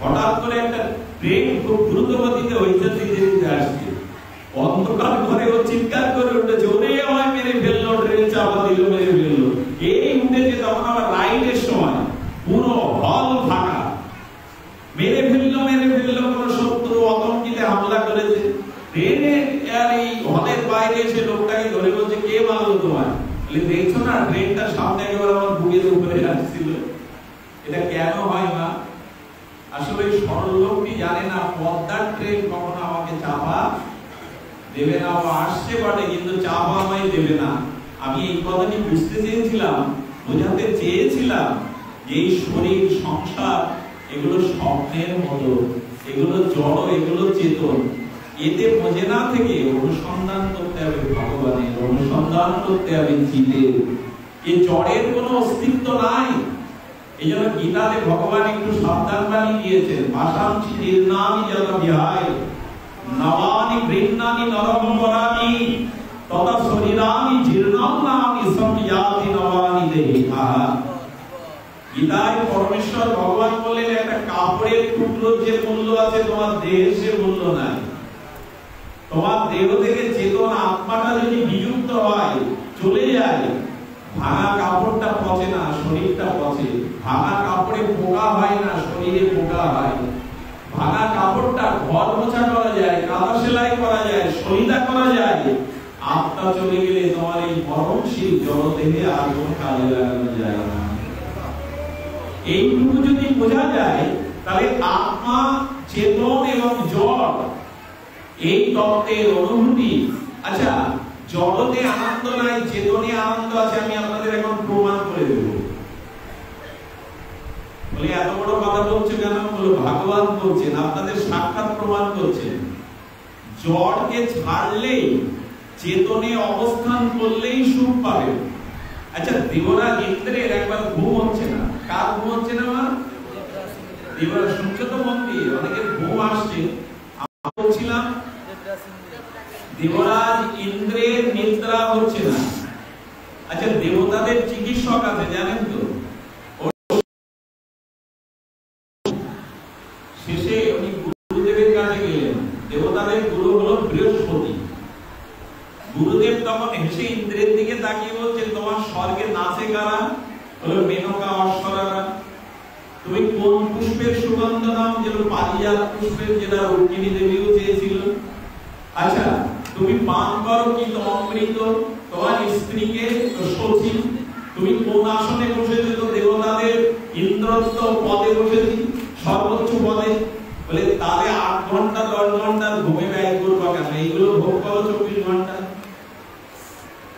হঠাৎ করে একটা ট্রেন খুব দ্রুত গতিতে হইচই দিতে আসছে। অন্ধকার ঘরে ও চিৎকার করে উঠেছে, ওরে আমায় মেরে ফেললো, ট্রেন চাপা দিল, মেরে ফেললো। এই উঠেছে তখন আবার রাইডের সময়, পুরো হল ফাঁকা। মেরে ফেললো, মেরে ফেললো, কোন শত্রু আতঙ্কিতে হামলা করেছে। ট্রেনে আর এই হলের বাইরে এসে লোকটাকে ধরে বলছে, কে মারলো তোমায়? দেখছো না, ট্রেনটা সামনে একেবারে আমার বুকের উপরে আসছিল। এটা কেন হয় না? আসলে সরল লোকটি জানে না পদ্মার ট্রেন কখনো আমাকে চাপা দেবে না। ও আসছে বটে, কিন্তু চাপা আমায় দেবে না। আমি এই কথাটি বুঝতে চেয়েছিলাম, বোঝাতে চেয়েছিলাম যে এই শরীর, সংসার, এগুলো স্বপ্নের মতো, এগুলো জড়, এগুলো চেতন। এতে বোঝে না থেকে অনুসন্ধান করতে হবে ভগবানের, অনুসন্ধান করতে হবে চিতের। এই জড়ের কোনো অস্তিত্ব নাই। এই জন্য গীতাতে ভগবান একটু সাবধান বাণী দিয়েছেন, ভাষাংশি নির্নামি যত বিহায় নবানি গৃহ্ণানি নরমপরানি তথা শরীরানি জীর্ণানি সম্যাতি নবানি দেহিকা। গীতায় পরমেশ্বর ভগবান বললেন একটা কাপড়ের টুকরো যে মূল্য আছে তোমার দেহের সে মূল্য নাই। তোমার দেহ থেকে চেতন আত্মাটা যদি বিযুক্ত হয়, চলে যায়, ভাঙা কাপড়টা পচে না, শরীরটা পচে। ভাঙা কাপড়ে পোকা হয় না, শরীরে পোকা হয়। ভাঙা কাপড়টা ঘর মোছা করা যায়, কাঁথা সেলাই করা যায়, সরিদা করা যায়। আত্মা চলে গেলে তোমার এই মরণশীল জড়দেহে আর কোনো কাজে লাগানো যায় না। এইটুকু যদি বোঝা যায়, তাহলে আত্মা, চেতন এবং জড় এই তত্ত্বের অনুভূতি। আচ্ছা, জড়তে আনন্দ নাই, চেতনে আনন্দ আছে, আমি আপনাদের এখন প্রমাণ করে দেব। বলে এত বড় কথা বলছে কেন? বলে ভগবান বলছেন, আপনাদের সাক্ষাৎ প্রমাণ করছেন। জড়কে ছাড়লে, চেতনে অবস্থান করলেই সুখ পাবে। আচ্ছা, দেবরাজ ইন্দ্রের একবার ঘুম হচ্ছে না। কার ঘুম হচ্ছে না? মা দেবরাজ, শুনছো তো মন্দির, অনেকের ঘুম আসছে। আমি বলছিলাম দেবরাজ ইন্দ্রের নিদ্রা হচ্ছে না। আচ্ছা, দেবতাদের চিকিৎসক আছে জানেন তো? শেষে উনি গুরুদেবের কাছে গেলেন। দেবতাদের গুরু হলো বৃহস্পতি। গুরুদেব তখন হেসে ইন্দ্রের দিকে তাকিয়ে বলছেন, তোমার স্বর্গে নাচে কারা? হলো মেনকা, অশ্বরারা। তুমি কোন পুষ্পের সুগন্ধ নাম? যেটা পারিজাত পুষ্পের, যেটা রুক্মিণী দেবীও চেয়েছিল। আচ্ছা, তুমি পান করো কি অমৃত? তোমার স্ত্রীকে শচী। তুমি কোন আসনে বসেছো? তো দেবতাদের ইন্দ্রত্ব পদে বসেছি, সর্বোচ্চ পদে। বলে তাহলে 8 ঘন্টা 10 ঘন্টা ঘুমে ব্যয় করবো কেন? এইগুলো ভোগ করো 24 ঘন্টা,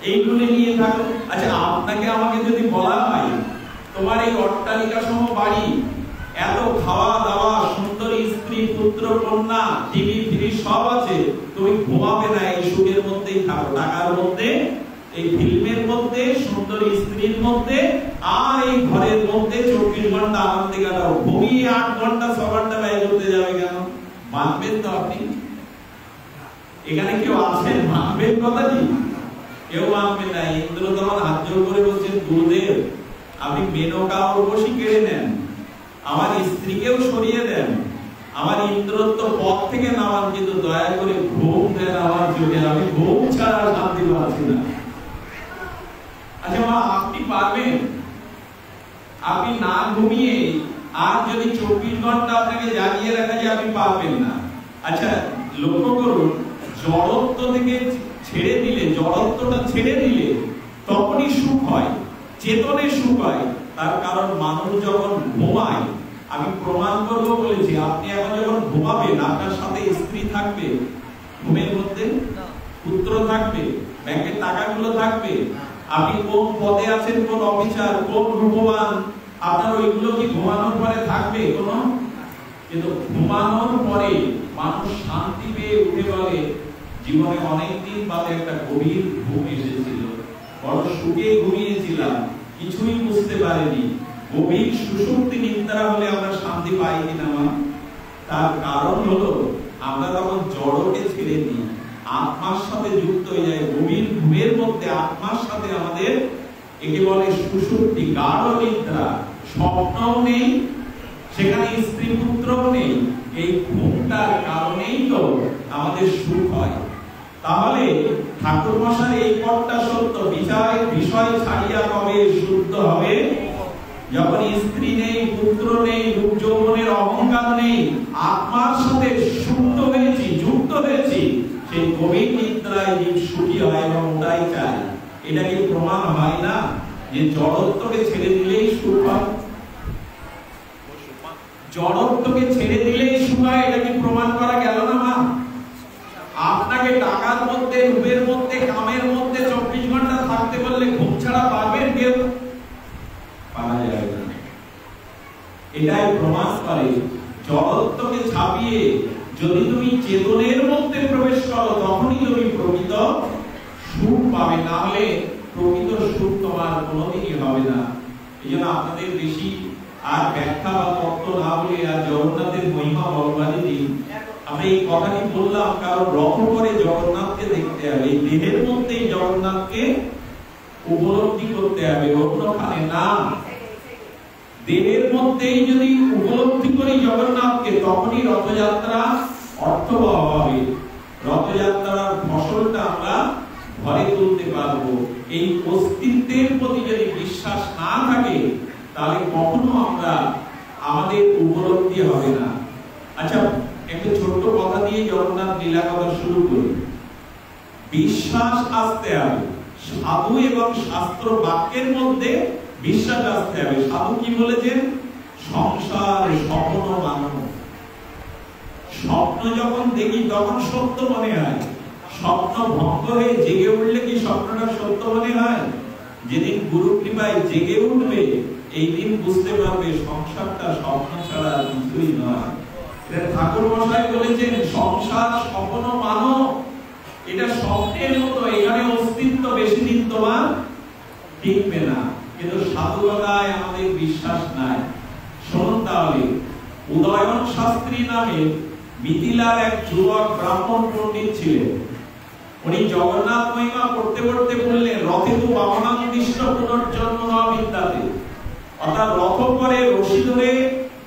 এইগুলো নিয়ে থাকো। আচ্ছা, আপনাকে আমাকে যদি বলা হয় তোমার এই অট্টালিকা সম বাড়ি, এত খাওয়া দাওয়া, সুন্দরী স্ত্রী, পুত্র কন্যা, টিভি ফ্রি সব আছে, তুমি ঘুমাবে না, এই সুখের মধ্যেই থাকো, টাকার মধ্যে, এই ফিল্মের মধ্যে, সুন্দরী স্ত্রীর মধ্যে, আর এই ঘরের মধ্যে 24 ঘন্টা আনন্দে কাটাও। ঘুমিয়ে 8 ঘন্টা 6 ঘন্টা ব্যয় করতে যাবে কেন? মানবেন তো আপনি? এখানে কেউ আছেন মানবেন কথাটি? কেউ মানবে না। ইন্দ্র তখন হাত জোর করে বলছেন, গুরুদেব আপনি মেনকা উর্বশী কেড়ে নেন, আমার স্ত্রীকেও সরিয়ে দেন, আমার ইন্দ্রত্ব পদ থেকে নামান, কিন্তু দয়া করে ঘুম দেন আমার চোখে, আমি ঘুম ছাড়া শান্তি পাচ্ছি না। আচ্ছা মা, আপনি পারবেন? আপনি না ঘুমিয়ে আর যদি 24 ঘন্টা আপনাকে জাগিয়ে রাখা যায়, আপনি পারবেন না। আচ্ছা, লক্ষ্য করুন, জড়ত্ব থেকে ছেড়ে দিলে, জড়ত্বটা ছেড়ে দিলে তখনই সুখ হয়, চেতনে সুখ হয়। তার কারণ মানুষ যখন ঘুমায়, আমি প্রমাণ করব বলেছি, আপনি এখন যখন ঘুমাবেন, আপনার সাথে স্ত্রী থাকবে, ঘুমের মধ্যে পুত্র থাকবে, ব্যাংকের টাকাগুলো থাকবে, আপনি কোন পদে আছেন, কোন অফিসার, কোন রূপবান, আপনার ওইগুলো কি ঘুমানোর পরে থাকবে কোনো? কিন্তু ঘুমানোর পরে মানুষ শান্তি পেয়ে উঠে বলে, জীবনে অনেকদিন বাদে একটা গভীর ঘুম এসেছিল, বড় সুখে ঘুমিয়েছিলাম, কিছুই বুঝতে পারিনি। গভীর সুষুপ্তি নিদ্রা হলে আমরা শান্তি পাই কিনা মা? তার কারণ হলো আমরা তখন জড়কে ছেড়ে দিই, আত্মার সাথে যুক্ত হয়ে যায়। গভীর ঘুমের মধ্যে আত্মার সাথে আমাদের, একে বলে সুষুপ্তি, গাঢ় নিদ্রা। স্বপ্নও নেই, সেখানে স্ত্রী পুত্রও নেই। এই ঘুমটার কারণেই তো আমাদের সুখ হয়। তাহলে ঠাকুর মশাই এই পথটা সত্য, বিষয় ছাড়িয়া কবে শুদ্ধ হবে? যখন স্ত্রী নেই, পুত্র নেই, রূপ যৌবনের অহংকার নেই, আত্মার সাথে শুদ্ধ হয়েছি, যুক্ত হয়েছি, সেই গভীর নিদ্রায় জীব সুখী হয় এবং ওটাই চায়। এটা কি প্রমাণ হয় না যে জড়ত্বকে ছেড়ে দিলেই সুখ হয়? জড়ত্বকে ছেড়ে দিলেই সুখ হয়, এটা কি প্রমাণ করা গেল না মা? আপনাকে টাকার মধ্যে, রূপের মধ্যে, কামের মধ্যে 24 ঘন্টা থাকতে বললে ঘুম ছাড়া পারবেন কেউ? পারা যায় না। এটাই প্রমাণ করে জড়ত্বকে ছাপিয়ে যদি তুমি চেতনের মধ্যে প্রবেশ করো, তখনই তুমি প্রকৃত সুখ পাবে, না হলে প্রকৃত সুখ তোমার কোনোদিনই হবে না। এই জন্য আপনাদের বেশি আর ব্যাখ্যা বা তত্ত্ব না বলে আর জগন্নাথের মহিমা বলবারই দিন আমি এই কথাটি বললাম কারণ রথ করে জগন্নাথকে দেখতে হবে, এই দেহের মধ্যেই জগন্নাথকে উপলব্ধি করতে হবে, অন্যখানে না। দেহের মধ্যেই যদি উপলব্ধি করি জগন্নাথকে, তখনই রথযাত্রা অর্থবহ হবে, রথযাত্রার ফসলটা আমরা ঘরে তুলতে পারবো। এই অস্তিত্বের প্রতি যদি বিশ্বাস না থাকে তাহলে কখনো আমরা আমাদের উপলব্ধি হবে না। আচ্ছা, একটা ছোট্ট কথা দিয়ে জগন্নাথ লীলা কথা শুরু করি। বিশ্বাস আসতে হবে, সাধু এবং শাস্ত্র বাক্যের মধ্যে বিশ্বাস আসতে হবে। সাধু কি বলেছেন? সংসার স্বপ্ন মানব। স্বপ্ন যখন দেখি তখন সত্য মনে হয়, স্বপ্ন ভঙ্গ হয়ে জেগে উঠলে কি স্বপ্নটা সত্য মনে হয়? যেদিন গুরু কৃপায় জেগে উঠবে এই দিন বুঝতে পারবে সংসারটা স্বপ্ন ছাড়া কিছুই নয়। এটা ঠাকুর মশাই বলেছেন, সংসার স্বপ্ন মানো, এটা স্বপ্নের মতো, এখানে অস্তিত্ব বেশি দিন তোমার টিকবে না। কিন্তু সাধুতায় আমাদের বিশ্বাস নাই। শুনুন তাহলে, উদয়ন শাস্ত্রী নামে মিথিলার এক যুবক ব্রাহ্মণ পণ্ডিত ছিলেন। উনি জগন্নাথ মহিমা পড়তে পড়তে বললেন, রথে তো বামনাদিষ্ট পুনর্জন্ম হওয়া বিদ্যাতে, অর্থাৎ রথ করে রশি ধরে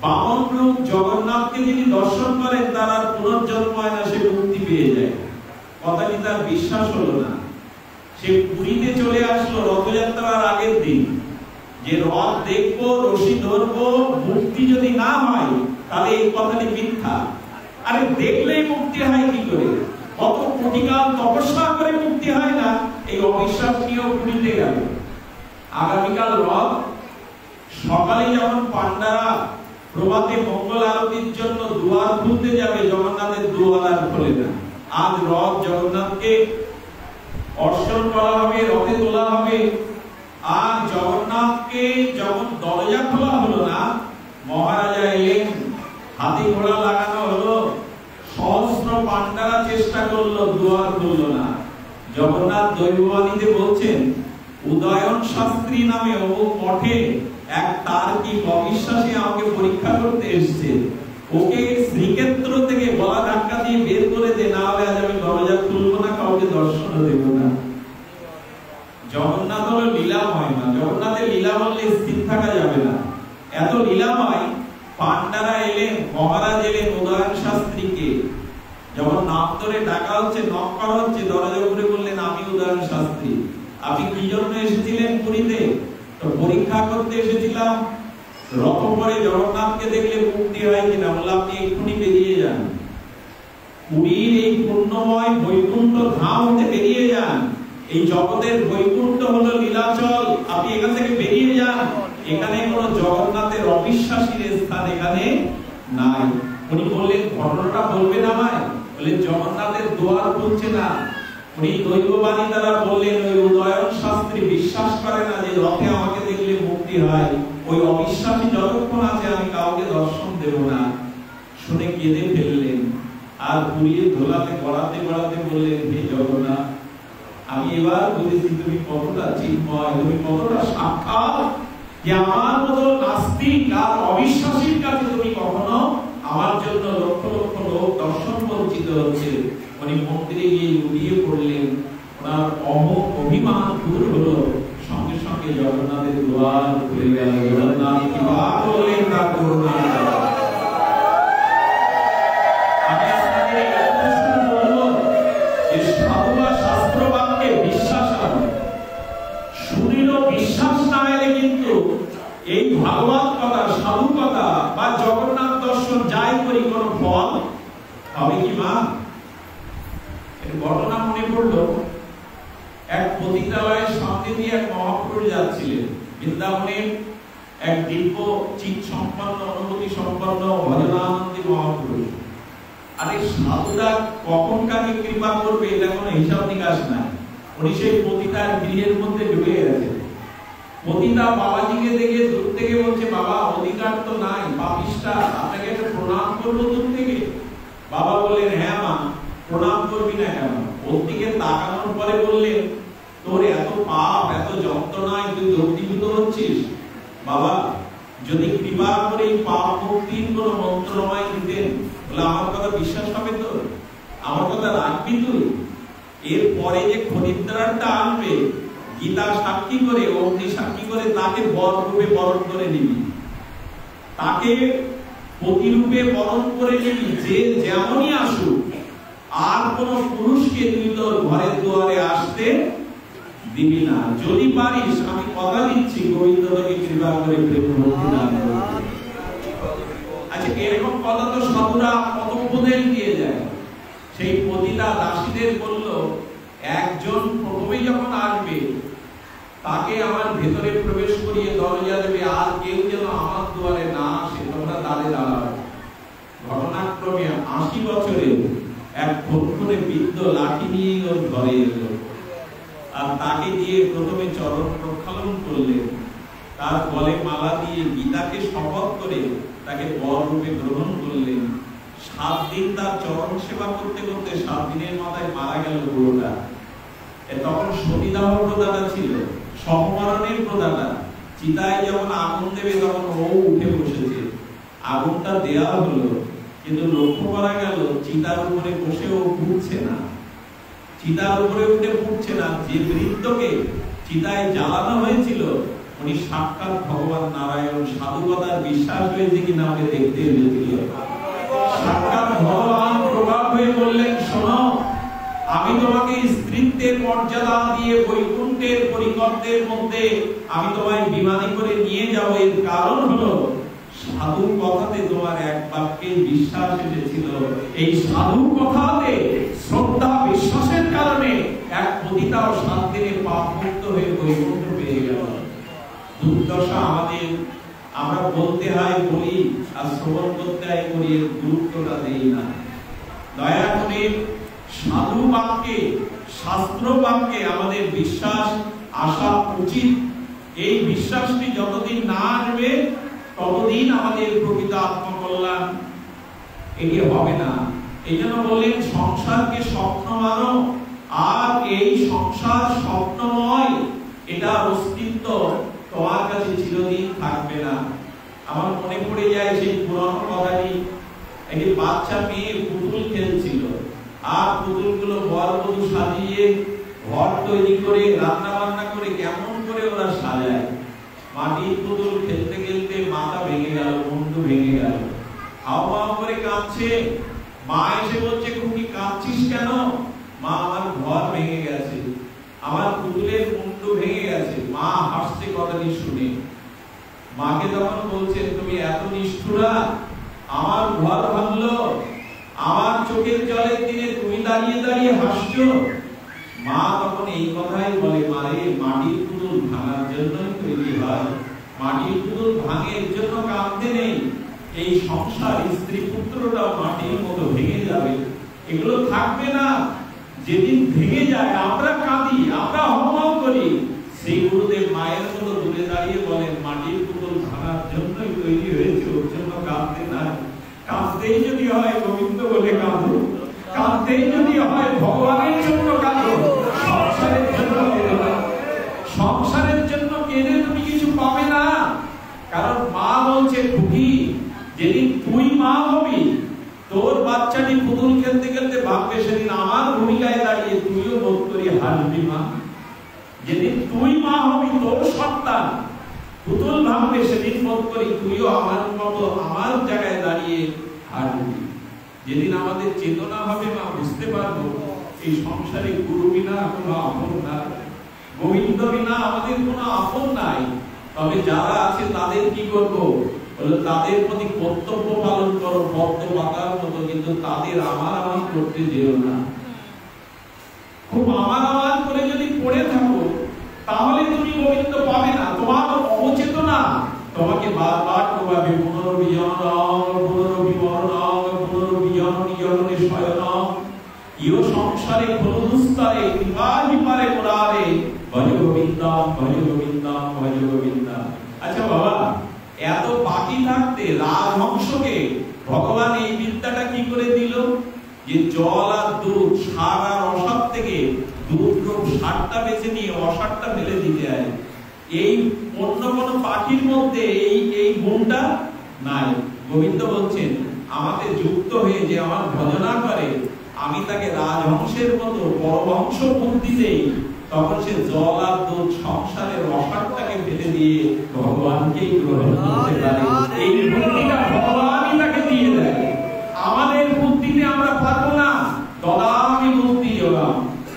বামন রূপ জগন্নাথকে যিনি দর্শন করেন তার আর পুনর্জন্ম হয় না, সে মুক্তি পেয়ে যায়। কথাটি তার বিশ্বাস হলো না। সে পুরীতে চলে আসলো রথযাত্রার আগের দিন, যে রথ দেখবো, রশি ধরবো, মুক্তি যদি না হয় তাহলে এই কথাটি মিথ্যা। আরে দেখলেই মুক্তি হয় কি করে? কত কোটিকাল তপস্যা করে মুক্তি হয় না, এই অবিশ্বাস নিয়েও পুরীতে গেল। আগামীকাল রথ, সকালে যখন পান্ডারা প্রভাতে মঙ্গল আরতির জন্য দুয়ার খুলতে যাবে, জগন্নাথের দুয়ার আর খোলে না। আজ রথ জগন্নাথকে অর্চন করা হবে, রথে তোলা হবে। আর জগন্নাথকে যখন দরজা খোলা হলো না, মহারাজা এলেন, হাতি ঘোড়া লাগানো হলো, সহস্র পান্ডারা চেষ্টা করলো, দুয়ার খুললো না। জগন্নাথ দৈববাণীতে বলছেন, উদয়ন শাস্ত্রী নামে অমুক মঠে এক তার্কিক অবিশ্বাসী আমাকে পরীক্ষা করতে এসেছে, ওকে শ্রীক্ষেত্র থেকে বলা ধাক্কা দিয়ে বের করে দে, না হলে আজ আমি দরজা খুলবো না, কাউকে দর্শন দেব না। জগন্নাথ হলো লীলাময় না, জগন্নাথের লীলা বললে স্থির থাকা যাবে না, এত লীলাময়। পান্ডারা এলেন, মহারাজ এলেন উদয়ন শাস্ত্রীকে, যখন নাম ধরে ডাকা হচ্ছে, নক করা হচ্ছে, দরজা খুলে বললেন, আমি উদয়ন শাস্ত্রী। আপনি কি জন্য এসেছিলেন পুরীতে? তো পরীক্ষা করতে এসেছিলাম, রথ করে জগন্নাথকে দেখলে মুক্তি হয় কিনা। বললাম, আপনি এক্ষুনি বেরিয়ে যান, পুরীর এই পুণ্যময় বৈকুণ্ঠ ধাম হতে বেরিয়ে যান। এই জগতের বৈকুণ্ঠ হলো লীলাচল, আপনি এখান থেকে বেরিয়ে যান। এখানে কোনো জগন্নাথের অবিশ্বাসীর স্থান এখানে নাই। উনি বললেন, ঘটনাটা বলবেন আমায়? বললেন, জগন্নাথের দুয়ার খুলছে না। উনি দৈববাণী দ্বারা বললেন, ওই উদয়ন শাস্ত্রী বিশ্বাস করে না যে রথে আমাকে দেখলে মুক্তি হয়, ওই অবিশ্বাসী যতক্ষণ আছে আমি কাউকে দর্শন দেব না। শুনে কেঁদে ফেললেন, আর পুরীর ধোলাতে গড়াতে গড়াতে বললেন, হে জগন্নাথ, আমি এবার বুঝেছি তুমি কতটা চিন্ময়, তুমি কতটা সাক্ষাৎ, যে আমার মতো নাস্তিক আর অবিশ্বাসীর কাছে তুমি কখনো আমার জন্য লক্ষ লক্ষ লোক দর্শন বঞ্চিত হচ্ছে। উনি মন্দিরে গিয়ে লুটিয়ে পড়লেন, ওনার অভিমান দূর হলো, সঙ্গে সঙ্গে জগন্নাথের দুয়ার খুলে গেল। জগন্নাথ কৃপা করলেন তার করুণা। আমি আপনাদের এই প্রশ্ন বলবো যে সাধু বা শাস্ত্র বাক্যে বিশ্বাস আছে, শুনিলেও বিশ্বাস না এলে কিন্তু এই ভাগবত কথা, সাধু কথা বা জগন্নাথ দর্শন যাই করি কোনো ফল হবে কি মা? ঘটনা মনে পড়লো, এক পতিতালয়ের সামনে দিয়ে এক মহাপুরুষ যাচ্ছিলেন। বৃন্দাবনের এক দিব্য চিৎ সম্পন্ন, অনুভূতি সম্পন্ন ভজনানন্দী মহাপুরুষ। আরে সাধুরা কখন কাকে কৃপা করবে এটা কোনো হিসাব নিকাশ নাই। উনি সেই পতিতার গৃহের মধ্যে ঢুকে গেছে। পতিতা বাবাজিকে দেখে দূর থেকে বলছে, বাবা অধিকার তো নাই, পাপিষ্টা, আপনাকে একটা প্রণাম করবো দূর থেকে। বাবা বললেন, হ্যাঁ মা, প্রণাম করবি না কেন? ওর দিকে তাকানোর পরে বললেন, তোর এত পাপ, এত যন্ত্রণায় তুই দগ্ধীভূত হচ্ছিস। বাবা যদি কৃপা করে পাপ মুক্তির কোন মন্ত্র আমায় দিতেন, বলে আমার কথা বিশ্বাস হবে তো, আমার কথা রাখবি তুই? এরপরে যে খরিদ্দারটা আনবে গীতা সাক্ষী করে, অগ্নি সাক্ষী করে, তাকে বর রূপে বরণ করে নিবি, তাকে প্রতিরূপে বরণ করে নিবি, যে যেমনই আসুক। আর কোন পুরুষকে তুই তোর ঘরের দুয়ারে আসতে দিবি না। যদি পারিস, আমি কথা দিচ্ছি, গোবিন্দ তোকে কৃপা করে প্রেম ভক্তি দান করবে। আচ্ছা, এরকম কথা তো সাধুরা কত উপদেশ দিয়ে যায়। সেই পতিতা দাসীদের বলল, একজন প্রথমে যখন আসবে তাকে আমার ভেতরে প্রবেশ করিয়ে দরজা দেবে, আর কেউ যেন আমার দুয়ারে না আসে, তোমরা দ্বারে দাঁড়াও। ঘটনাক্রমে 80 বছরে এক খোরখোরে বৃদ্ধ লাঠি নিয়ে ওর ঘরে এলো, আর তাকে দিয়ে প্রথমে চরণ প্রক্ষালন করলেন, তার গলে মালা দিয়ে গীতাকে শপথ করে তাকে বর রূপে গ্রহণ করলেন। 7 দিন তার চরণ সেবা করতে করতে 7 দিনের মাথায় মারা গেল বুড়োটা। তখন সতীদাহ প্রদাতা ছিল, সহমরণের প্রদাতা। চিতায় যখন আগুন দেবে তখন ও উঠে বসেছে, আগুনটা দেয়া হলো, কিন্তু লক্ষ্য করা গেল চিতার উপরে বসে ও উঠছে না, চিতার উপরে উঠে উঠছে না। যে বৃদ্ধকে চিতায় জ্বালানো হয়েছিল উনি সাক্ষাৎ ভগবান নারায়ণ। সাধুকতার বিশ্বাস হয়েছে কিনা আমাকে দেখতে হয়েছিল। সাক্ষাৎ ভগবান প্রভাব হয়ে বললেন, শোনো, আমি তোমাকে স্ত্রীত্বের মর্যাদা দিয়ে বৈকুণ্ঠের পরিকর্তের মধ্যে আমি তোমায় বিমানে করে নিয়ে যাব। এর কারণ হলো সাধু কথাতে তোমার এক বাক্যে বিশ্বাস এসেছিল। এই সাধু কথাতে শ্রদ্ধা বিশ্বাসের কারণে এক পতিতাও 7 দিনে পাপ মুক্ত হয়ে বৈকুণ্ঠ পেয়ে গেল। দুর্দশা আমাদের, আমরা বলতে হয় বলি, আর শ্রবণ করতে হয় করি, এর গুরুত্বটা দেই না। দয়া করে সাধু বাক্যে, শাস্ত্র বাক্যে আমাদের বিশ্বাস আসা উচিত। এই বিশ্বাসটি যতদিন না আসবে ততদিন আমাদের প্রকৃত আত্মকল্যাণ এটি হবে না। এই জন্য বললেন, সংসারকে স্বপ্ন মানো, আর এই সংসার স্বপ্নময়, এটার অস্তিত্ব তোমার কাছে চিরদিন থাকবে না। আমার মনে পড়ে যায় সেই পুরনো কথাটি। একটি বাচ্চা মেয়ে পুতুল খেলছিল, আর পুতুলগুলো বরবধূ সাজিয়ে ঘর তৈরি করে রান্না বান্না করে কেমন করে ওরা সাজায়। মাটির পুতুল খেলতে খেলতে মাথা ভেঙে গেল, মুন্ডু ভেঙে গেল, হাওয়া করে কাঁদছে। মা এসে বলছে, খুকি কাঁদছিস কেন? মা, আমার ঘর ভেঙে গেছে, আমার পুতুলের মুন্ডু ভেঙে গেছে। মা হাসছে কথাটি শুনে। মাকে তখন বলছে, তুমি এত নিষ্ঠুরা, আমার ঘর ভাঙলো, আমার চোখের জলের দিনে তুমি দাঁড়িয়ে দাঁড়িয়ে হাসছো। মা তখন এই কথাই বলে, মারে, মাটির পুতুল ভাঙার জন্যই তৈরি হয়, মাটির পুতুল ভাঙে এর জন্য কাঁদতে নেই। এই সংসার স্ত্রী পুত্রটাও মাটির মতো ভেঙে যাবে, এগুলো থাকবে না। যেদিন ভেঙে যায় আমরা কাঁদি, আমরা হম করি। সেই গুরুদেব মায়ের মতো দূরে দাঁড়িয়ে বলেন, মাটির পুতুল ভাঙার জন্যই তৈরি হয়েছে, ওর জন্য কাঁদতে না। কাঁদতেই যদি হয় গোবিন্দ বলে কাঁদো, কাঁদতেই যদি হয় ভগবানের জন্য কাঁদো। সংসারের জন্য কেঁদো না, সংসারের জন্য কেঁদে তুমি কিছু পাবে না। কারণ মা বলছে, খুকি, যেদিন তুই মা হবি, তোর বাচ্চাটি পুতুল খেলতে খেলতে ভাববে, সেদিন আমার ভূমিকায় দাঁড়িয়ে তুইও বোধ করি হাসবি মা। যেদিন তুই মা হবি, তোর সন্তান পুতুল ভাববে, সেদিন বোধ করি তুইও আমার মতো আমার জায়গায় দাঁড়িয়ে হাসবি। যেদিন আমাদের চেতনা হবে, মা বুঝতে পারবো এই সংসারে গুরু বিনা কোনো আপন নাই, গোবিন্দ বিনা আমাদের কোনো আপন নাই। তবে যারা আছে তাদের কি করবো? বলে তাদের প্রতি কর্তব্য পালন করো ভক্ত পাতার মতো, কিন্তু তাদের আমার করতে যেও না। খুব আমার করে যদি পড়ে থাকো, তাহলে তুমি গোবিন্দ পাবে না। তোমার অবচেতনা তোমাকে বারবার প্রভাবে পুনর্বিজননং পুনর্বিমরণং পুনর্বিজননী শয়নং ইহ সংসারে খলুস্তরে কৃপাহি পারে মুরারে ভজ গোবিন্দম ভজ গোবিন্দম ভজ গোবিন্দম। আচ্ছা বাবা, এত বাকি থাকতে রাজহংসকে ভগবান এই বিদ্যাটা কি করে দিল? যে জল আর দুধ, সার আর অসার থেকে দুধ রূপ সারটা বেছে নিয়ে অসারটা ফেলে দিতে হয়। এই অন্য কোন পাখির মধ্যে এই গুণটা নাই। গোবিন্দ বলছেন, আমাদের যুক্ত হয়ে যে আমার ভজনা করে, আমি তাকে রাজহংসের মতো পরমহংস বুদ্ধি দেই, তখন সে জল আর দুধ সংসারের অসারটাকে ফেলে দিয়ে ভগবানকেই গ্রহণ করতে পারে। এই বুদ্ধিটা ভগবানই তাকে দিয়ে দেয়। আমাদের বুদ্ধিতে আমরা পারবো না। দদামি বুদ্ধি যোগাম,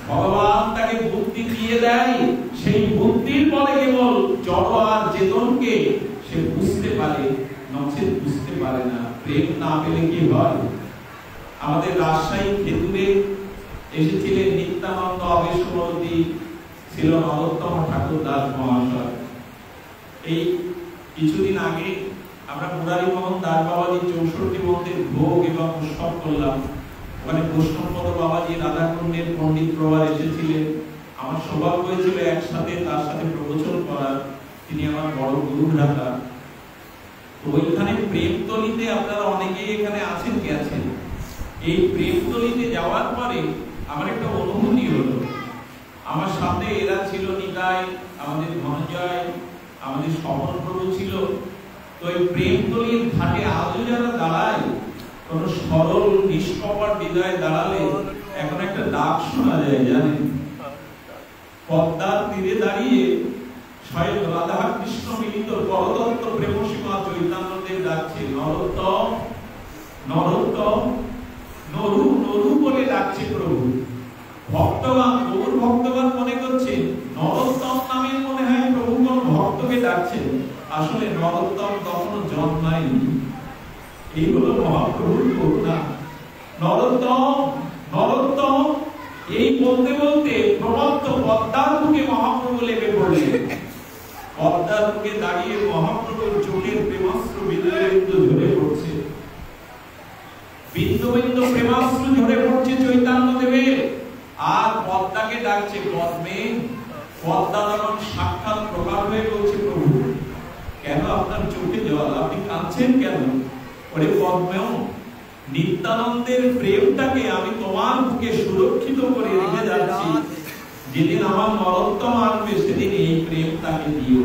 ভগবান তাকে বুদ্ধি দিয়ে দেয়। সেই বুদ্ধির বলে কেবল জড় আর চেতনকে সে বুঝতে পারে, নচেত বুঝতে পারে না। প্রেম না পেলে কি হয়? আমাদের রাজশাহী খেতুরে এসেছিলেন নিত্যানন্দ আবেশমূর্তি, ছিল নরোত্তম ঠাকুর দাস মহাশয়। এই কিছুদিন আগে আমরা মুরারি মোহন দাস বাবাজি 64 মন্দির ভোগ এবং উৎসব করলাম। ওখানে বৈষ্ণবপদ বাবাজি, রাধাকুণ্ডের পণ্ডিত প্রভার এসেছিলেন। আমার সৌভাগ্য হয়েছিল একসাথে তার সাথে প্রবচন করার। তিনি আমার বড় গুরু ভ্রাতা। তো ওইখানে প্রেমতলিতে আপনারা অনেকেই এখানে আছেন কি আছেন? এই প্রেমতলিতে যাওয়ার পরে আমার একটা অনুভূতি হলো। আমার সাথে এরা ছিল, নিতাই, আমাদের ধনঞ্জয়, আমাদের স্বপন প্রভু ছিল। তো এই প্রেমতলির ঘাটে আজও যারা দাঁড়ায়, কোন সরল নিষ্কপট হৃদয়ে দাঁড়ালে এখন একটা ডাক শোনা যায়, জানেন? পদ্মার তীরে দাঁড়িয়ে স্বয়ং রাধা কৃষ্ণ মিলিত পরতত্ত্ব প্রেমসীমা চৈতন্যদেব ডাকছে, নরোত্তম নরোত্তম, নরু নরু বলে ডাকছে প্রভু। ভক্তগণ, প্রভুর ভক্তগণ মনে করছে নরোত্তম নামে মনে হয় প্রভু কোন ভক্তকে ডাকছেন। আসলে নরোত্তম তখনও জন্মায়নি। এই হলো মহাপ্রভুর করুণা। নরোত্তম নরোত্তম এই বলতে বলতে প্রমত্ত পদ্মার বুকে মহাপ্রভু লেগে পড়লেন। পদ্মার বুকে দাঁড়িয়ে মহাপ্রভুর চোখের প্রেমাশ্রু বিন্দু বিন্দু ঝরে পড়ছে, বিন্দু বিন্দু প্রেমাশ্রু ঝরে পড়ছে চৈতন্য দেবের। আর পদ্মাকে ডাকছে পদ্মে। পদ্মা তখন সাক্ষাৎ প্রকার হয়ে বলছে, প্রভু কেন আপনার চোখে জল, আপনি কাঁদছেন কেন? ওরে পদ্মেও, নিত্যানন্দের প্রেমটাকে আমি তোমার বুকে সুরক্ষিত করে রেখে যাচ্ছি। যেদিন আমার নরোত্তম আসবে সেদিন এই প্রেম তাকে দিও।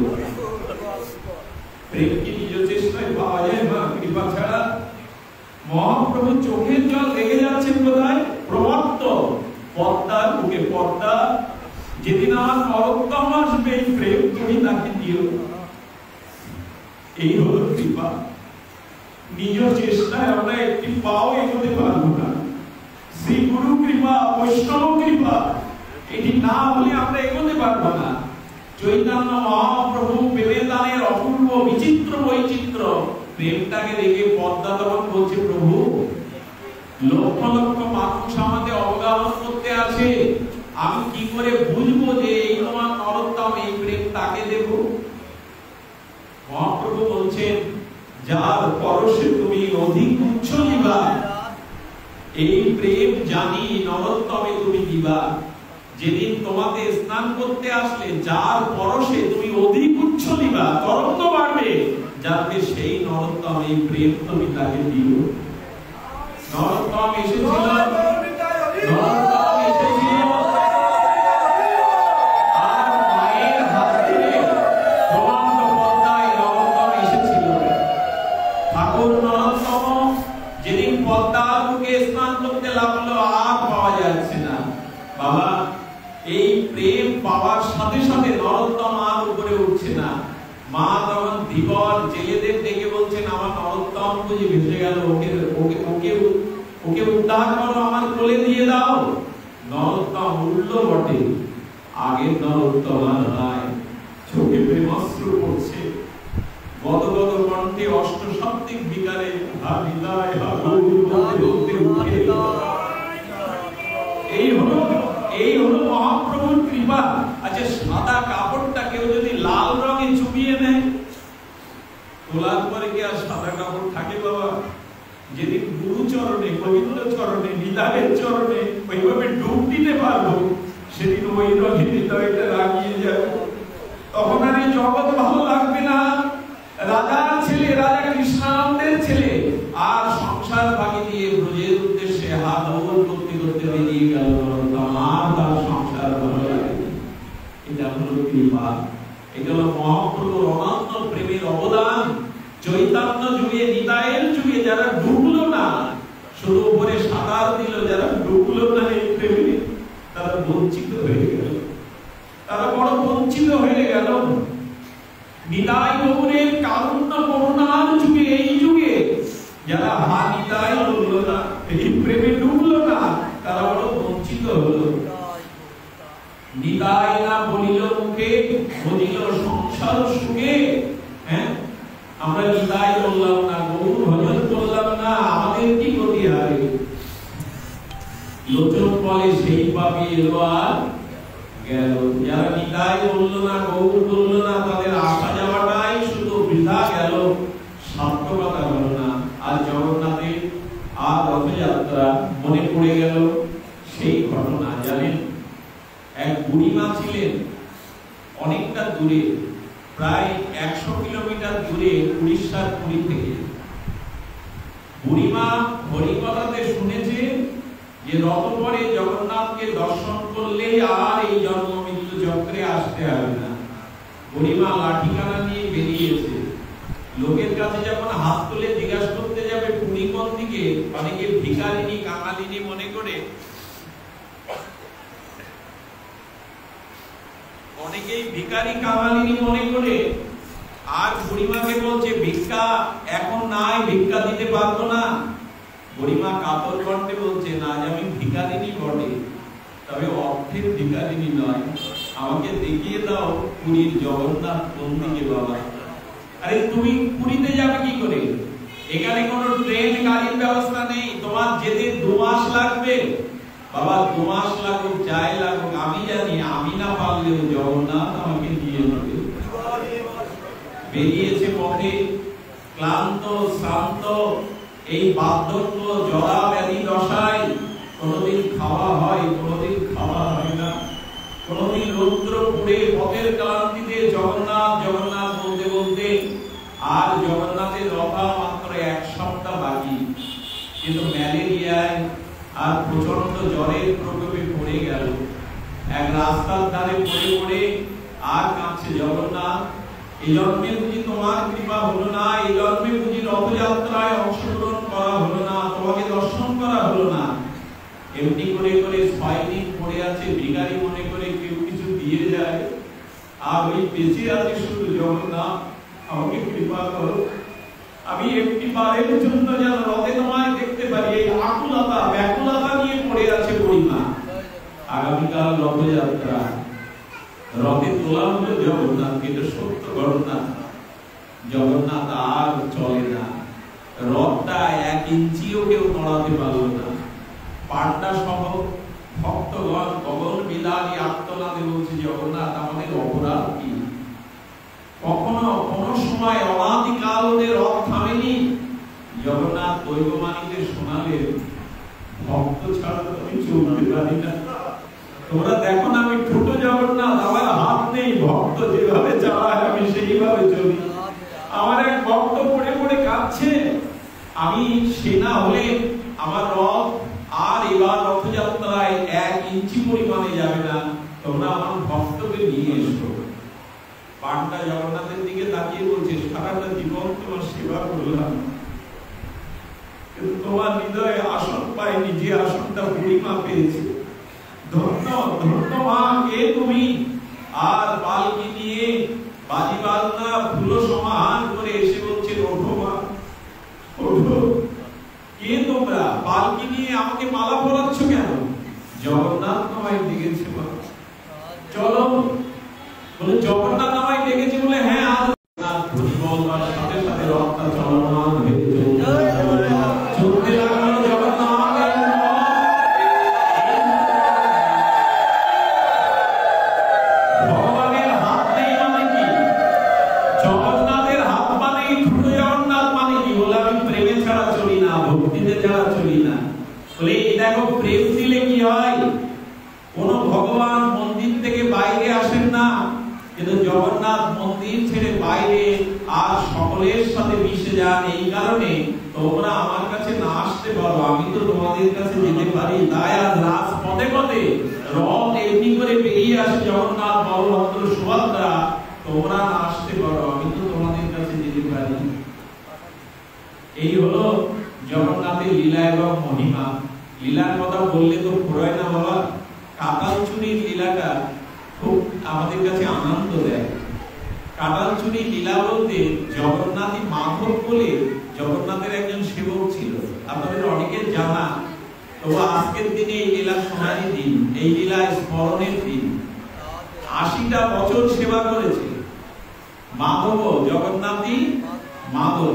প্রেম কি নিজ চেষ্টায় পাওয়া যায় মা? কৃপা ছাড়া। মহাপ্রভু চোখের জল লেগে যাচ্ছেন কোথায়? প্রমত্ত পদ্মার বুকে। পদ্মা, যেদিন আমার নরোত্তম আসবে এই প্রেম তুমি তাকে দিও। এই হলো কৃপা। নিজ চেষ্টায় আমরা একটি পাও এগোতে পারবো না। শ্রী গুরু কৃপা, বৈষ্ণব কৃপা, এটি না হলে আমরা এগোতে পারবো না। চৈতন্য মহাপ্রভু প্রেমের দানের অপূর্ব বিচিত্র বৈচিত্র্য, প্রেমটাকে দেখে পদ্মা তখন বলছে, প্রভু লক্ষ লক্ষ মানুষ আমাদের অবগাহন করতে আছে, আমি কি করে বুঝবো যে এই তোমার নরোত্তম, এই প্রেম তাকে দেব? মহাপ্রভু বলছেন, যার পরশে তুমি অধিক উচ্চ দিবা, এই প্রেম জানি নরোত্তমে তুমি দিবা। যেদিন তোমাকে স্নান করতে আসলে যার পরশে তুমি অধিক উচ্চ দিবা, তরঙ্গ বাড়বে, যাতে সেই নরোত্তম এই প্রেম তুমি তাকে দিও। নরোত্তম এসেছিল, নরোত্তম এসেছিল আর মায়ের হাত ধরে প্রমাণ পদ্মায় নরোত্তম এসেছিল। ঠাকুর নরোত্তম যেদিন পদ্মার বুকে স্নান করতে লাগলো আর পাওয়া যাচ্ছে না। বাবা, এই প্রেম পাওয়ার সাথে সাথে নরোত্তম আর উপরে উঠছে না। মা তখন ধীবর জেলেদের ডেকে বলছেন, আমার নরোত্তম বুঝি ভেসে গেল, ওকে উদ্ধার করো, আমার কোলে দিয়ে দাও। নরোত্তম উঠলো বটে, আগের নরোত্তম আর নাই। চোখে প্রেমাশ্রু পড়ছে, গদগদ কণ্ঠে অষ্টসপ্তিক বিকারে হা বিদায় হা গৌর বলতে উঠে। এই হলো মহাপ্রভুর কৃপা। আচ্ছা, সাদা কাপড়টা কেউ যদি লাল রঙে চুবিয়ে নেয়, তোলার পরে কি আর সাদা কাপড় থাকে বাবা? যেদিন গুরু চরণে, গোবিন্দ চরণে, নিতাইয়ের চরণে ওইভাবে ডুব দিতে পারবো, সেদিন ওই রঙে হৃদয়টা লাগিয়ে যাবে। তখন আর এই জগৎ ভালো লাগবে না। রাজার ছেলে, রাজা কৃষ্ণানন্দের ছেলে, আর সংসার ভাগি দিয়ে ব্রজের উদ্দেশ্যে হাত ওর করতে করতে বেরিয়ে গেল। আর তার সংসার ভালো লাগে। এটা হলো কৃপা, এটা হলো মহাপ্রভুর অনন্ত প্রেমের অবদান। চৈতন্য যুগে নিতাইয়ের যুগে যারা ডুবলো না, শুধু উপরে সাঁতার দিল, যারা ডুবলো না এই প্রেমে, তারা বঞ্চিত হয়ে গেল, তারা বড় বঞ্চিত হয়ে গেল। নিতাই গৌরের কারুণ্য করুণার যুগে, এই যুগে যারা হা নিতাই বললো না, এই প্রেমে ডুবলো না, তারা বড় বঞ্চিত হলো। নিতাই না বলিল মুখে, বলিল সংসার সুখে। হ্যাঁ, আমরা নিতাই বললাম না, গৌর ভজন করলাম না, আমাদের কি গতি হবে? লোচন বলে সেই পাপি এলো আর গেল। যারা নিতাই বললো না, গৌর বললো না, তাদের আসা যাওয়াটাই শুধু বৃথা গেল, সার্থকতা হলো না। আর জগন্নাথের আর রথযাত্রা মনে পড়ে গেল সেই ঘটনা। জানেন, এক বুড়িমা ছিলেন অনেকটা দূরে, প্রায় 100 কিলোমিটার দূরে, উড়িষ্যার পুরী থেকে। বুড়িমা হরিকথাতে শুনেছে যে রথ পরে জগন্নাথকে দর্শন করলে আর এই জন্ম মৃত্যু চক্রে আসতে হবে না। বুড়িমা লাঠিখানা নিয়ে বেরিয়েছে। লোকের কাছে যখন হাত তুলে জিজ্ঞাসা করতে যাবে পুরী কোন দিকে, অনেকে ভিখারিনী কাঙালিনী মনে করে, অনেকেই ভিখারি কাঙালিনী মনে করে, আর বুড়িমাকে বলছে ভিক্ষা এখন নাই, ভিক্ষা দিতে পারবো না। বুড়িমা কাতর কণ্ঠে বলছে, না, আমি ভিখারিনী বটে, তবে অর্থের ভিখারিনী নয়, আমাকে দেখিয়ে দাও পুরীর জগন্নাথ কোন দিকে বাবা। আরে তুমি পুরীতে যাবে কি করে? এখানে কোনো ট্রেন গাড়ির ব্যবস্থা নেই, তোমার যেতে 2 মাস লাগবে। বাবা 2 মাস লাগুক, যাই লাগুক, আমি জানি আমি না পারলেও জগন্নাথ আমাকে দিয়ে দেবে। বেরিয়েছে পথে, ক্লান্ত শ্রান্ত, এই বার্ধক্য জরা ব্যাধি দশায়, কোনোদিন খাওয়া হয়, কোনোদিন খাওয়া হয় না, কোনোদিন রৌদ্র পুড়ে পথের ক্লান্তিতে জগন্নাথ জগন্নাথ বলতে বলতে, আর জগন্নাথের রথা মাত্র 1 সপ্তাহ বাকি। কিন্তু ম্যালেরিয়ায় আর প্রচন্ড জ্বরের প্রকোপে পড়ে গেল। এক রাস্তার ধারে পড়ে পড়ে আর কাঁদছে, জগন্নাথ এই জন্মে বুঝি তোমার কৃপা হলো না, এই জন্মে বুঝি রথযাত্রায় অংশগ্রহণ করা হলো না, তোমাকে দর্শন করা হলো না। এমনি করে করে 6 দিন পড়ে আছে, ভিখারি মনে করে কেউ কিছু দিয়ে যায়, আর ওই বেঁচে আছে শুধু জগন্নাথ আমাকে কৃপা করো, আমি একটি বারের জন্য যেন রথে তোমায় দেখতে পারি। এই আকুলতা ব্যাকুলতা নিয়ে পড়ে আছে বুড়িমা। আগামীকাল রথযাত্রা, রথে তোলা হলো জগন্নাথকে, এটা সত্য ঘটনা। জগন্নাথ আর চলে না, রথটা 1 ইঞ্চিও কেউ নড়াতে পারলো না। পান্ডা সহ ভক্তগণ গগন বিলালী আত্মনাদে বলছে, জগন্নাথ আমাদের অপরাধ কি? কখনো কোন সময় অনাদিকাল রথ থামেনি। জগন্নাথ দৈববাণীতে শোনালেন, ভক্ত ছাড়া তো আমি চলতে পারি না। তোমরা দেখো না, আমি ছোট জগন্নাথ, আমার হাত নেই, ভক্ত যেভাবে চালায় আমি সেইভাবে চলি। আমার এক ভক্ত পড়ে পড়ে কাঁদছে, আমি সেনা হলে আমার রথ আর এবার রথযাত্রায় 1 ইঞ্চি পরিমাণে যাবে না, তোমরা আমার ভক্তকে নিয়ে এসো। পান্ডা জগন্নাথের দিকে তাকিয়ে বলছে, সারাটা জীবন তোমার সেবা করলাম, কিন্তু তোমার হৃদয়ে আসন পাইনি, যে আসনটা বুড়িমা পেয়েছে। ধন্য ধন্য মা, কে তুমি? আর পালকি নিয়ে বাজি বাজনা ফুল সমাহার করে এসে বলছে, ওঠো মা, ওঠো। কে তোমরা? পালকি নিয়ে আমাকে মালা পরাচ্ছ কেন? জগন্নাথ তোমায় ডেকেছে মা, চলো। বলে জগন্নাথ আমায় ডেকেছে বলে, হ্যাঁ আজ ধ্বনি বলবার সাথে সাথে রথটা চলমান হয়ে চলতে লাগলো। জগন্নাথের ভগবানের হাত নেই মানে কি? জগন্নাথের হাত মানে ছোট জগন্নাথ মানে কি? বলে আমি প্রেমে ছাড়া চলি না, ভক্তিতে ছাড়া চলি না। বলে এই দেখো, প্রেম দিলে কি হয়? কোন ভগবান মন্দির থেকে বাইরে আসেন না, কিন্তু জগন্নাথ মন্দির ছেড়ে বাইরে আর সকলের সাথে মিশে যান। এই কারণে তোমরা আমার কাছে না আসতে পারো, আমি তো তোমাদের কাছে যেতে পারি। তাই আজ রাজপথে পথে রথ এমনি করে বেরিয়ে আসে জগন্নাথ, বলভদ্র, সুভদ্রা, তোমরা না আসতে পারো, আমি তো তোমাদের কাছে যেতে পারি। এই হলো জগন্নাথের লীলা এবং মহিমা। লীলার কথা বললে তো ফুরায় না বাবা। কাঁঠাল চুরির লীলাটা খুব আমাদের কাছে আনন্দ দেয়। কাঁঠাল চুরি লীলা বলতে জগন্নাথই মাধব বলে জগন্নাথের একজন সেবক ছিল, আপনাদের অনেকের জানা। তো আজকের দিনে এই লীলা শোনারই দিন, এই লীলা স্মরণের দিন। 80টা বছর সেবা করেছে মাধব। জগন্নাথই মাধব।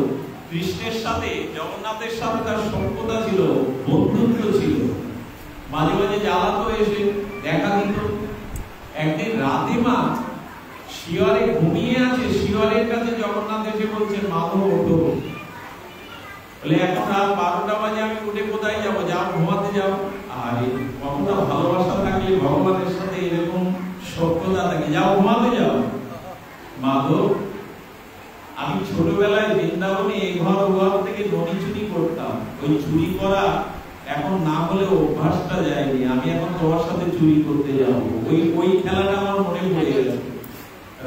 কৃষ্ণের সাথে জগন্নাথের সাথে তার সখ্যতা ছিল, বন্ধুত্ব ছিল। মাঝে মাঝে জ্বালা করে এসে দেখা দিত। একদিন রাতে মা শিয়রে ঘুমিয়ে আছে, শিয়রের কাছে জগন্নাথ এসে বলছেন, মাধব ওঠো। বলে এখন রাত 12টা বাজে, আমি উঠে কোথায় যাবো? যাও ঘুমাতে যাও। আরে কতটা ভালোবাসা থাকলে ভগবানের সাথে এরকম সখ্যতা থাকে, যাও ঘুমাতে যাও। মাধব, আমি ছোটবেলায় বৃন্দাবনে এই ঘর ও ঘর থেকে ননি চুরি করতাম। ওই চুরি করা এখন না হলে অভ্যাসটা যায়নি। আমি এখন তোমার সাথে চুরি করতে যাব। ওই খেলাটা আমার মনে পড়ে গেছে।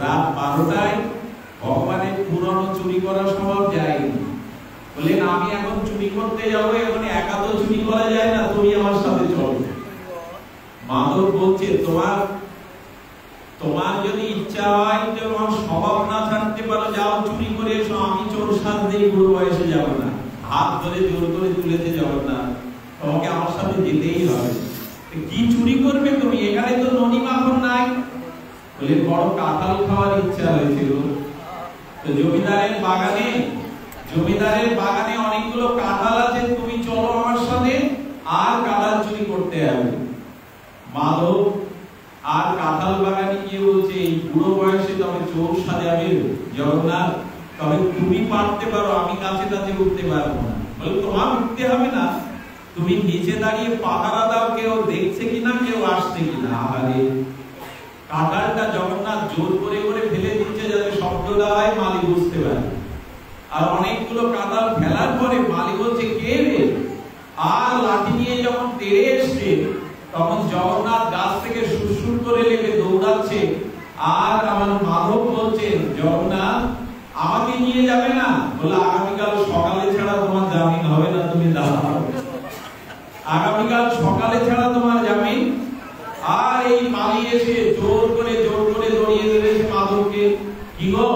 রাত 12টায় ভগবানের পুরনো চুরি করা স্বভাব যায়নি। বললেন, আমি এখন চুরি করতে যাবো, এখন একা তো চুরি করা যায় না, তুমি আমার সাথে চলো। মাধব বলছে, তোমার যদি ইচ্ছা হয়, তোমার স্বভাব না ছাড়তে পারো, যাও চুরি করে এসো। আমি চোর সাজতে বুড়ো বয়সে যাব না, হাত ধরে জোর করে তুলেতে যাব না, তোমাকে আমার সাথে যেতেই হবে। কি চুরি করবে তুমি? এখানে তো ননি মাখন নাই। বলে, বড় কাঁঠাল খাওয়ার ইচ্ছা হয়েছিল। তো জমিদারের বাগানে অনেকগুলো কাঁঠাল আছে, তুমি চলো আমার সাথে, আর কাঁঠাল চুরি করতে হবে। মাধব আর কাঁঠাল বাগানে গিয়ে বলছে, এই বুড়ো বয়সে তবে চোর সাজাবে জগন্নাথ, তবে তুমি পারতে পারো, আমি কাছে কাছে উঠতে পারবো না। বলে, তোমার উঠতে হবে না, তুমি নিচে দাঁড়িয়ে পাহারা দাও, কেউ দেখছে কিনা, কেউ আসছে কিনা। আরে কাঁঠালটা জগন্নাথ জোর করে করে ফেলে দিচ্ছে, যাতে শব্দটা হয়, মালি বুঝতে পারে। আর অনেকগুলো কাঁঠাল ফেলার পরে মালি বলছে, কে রে? আর লাঠি নিয়ে যখন তেড়ে এসছে, তখন জগন্নাথ গাছ থেকে সুরসুর করে লেগে দৌড়াচ্ছে। আর আমার মাধব বলছে, জগন্নাথ আমাকে নিয়ে যাবে না? বলে, আগামীকাল সকালে ছাড়া তোমার জামিন হবে না, তুমি দাঁড়াও। আগামীকাল সকালে ছাড়া তোমার জামিন। আর এই মালি এসে জোর করে দড়িয়ে ধরেছে মাধবকে। কি গো,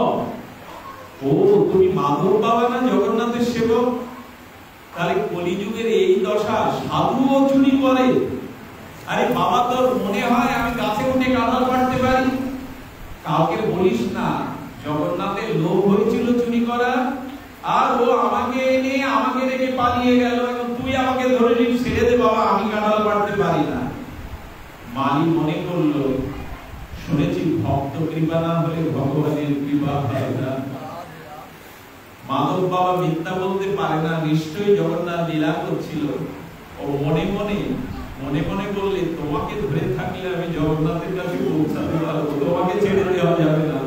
ও তুমি মাধব বাবা না, জগন্নাথের সেবক? তাহলে কলিযুগের এই দশা, সাধুও চুরি করে। আরে বাবা, তোর মনে হয় আমি গাছে উঠে কাঁঠাল পাড়তে পারি? কাউকে বলিস না। জগন্নাথের লোভ হয়েছিল চুরি করা, আর ও আমাকে রেখে পালিয়ে গেল। এখন তুই আমাকে ধরে নিয়ে ছেড়ে দে বাবা, আমি কাঁঠাল পাড়তে পারি না। মালি মনে করলো, শুনেছি ভক্ত কৃপা না হলে ভগবানের কৃপা হয় না। মাধব বাবা মিথ্যা বলতে পারে না, নিশ্চয়ই জগন্নাথ লীলা করছিল। ও মনে মনে বললে, তোমাকে ধরে থাকলে আমি জগন্নাথের কাছে পৌঁছাতে পারবো, তোমাকে ছেড়ে দেওয়া যাবে না।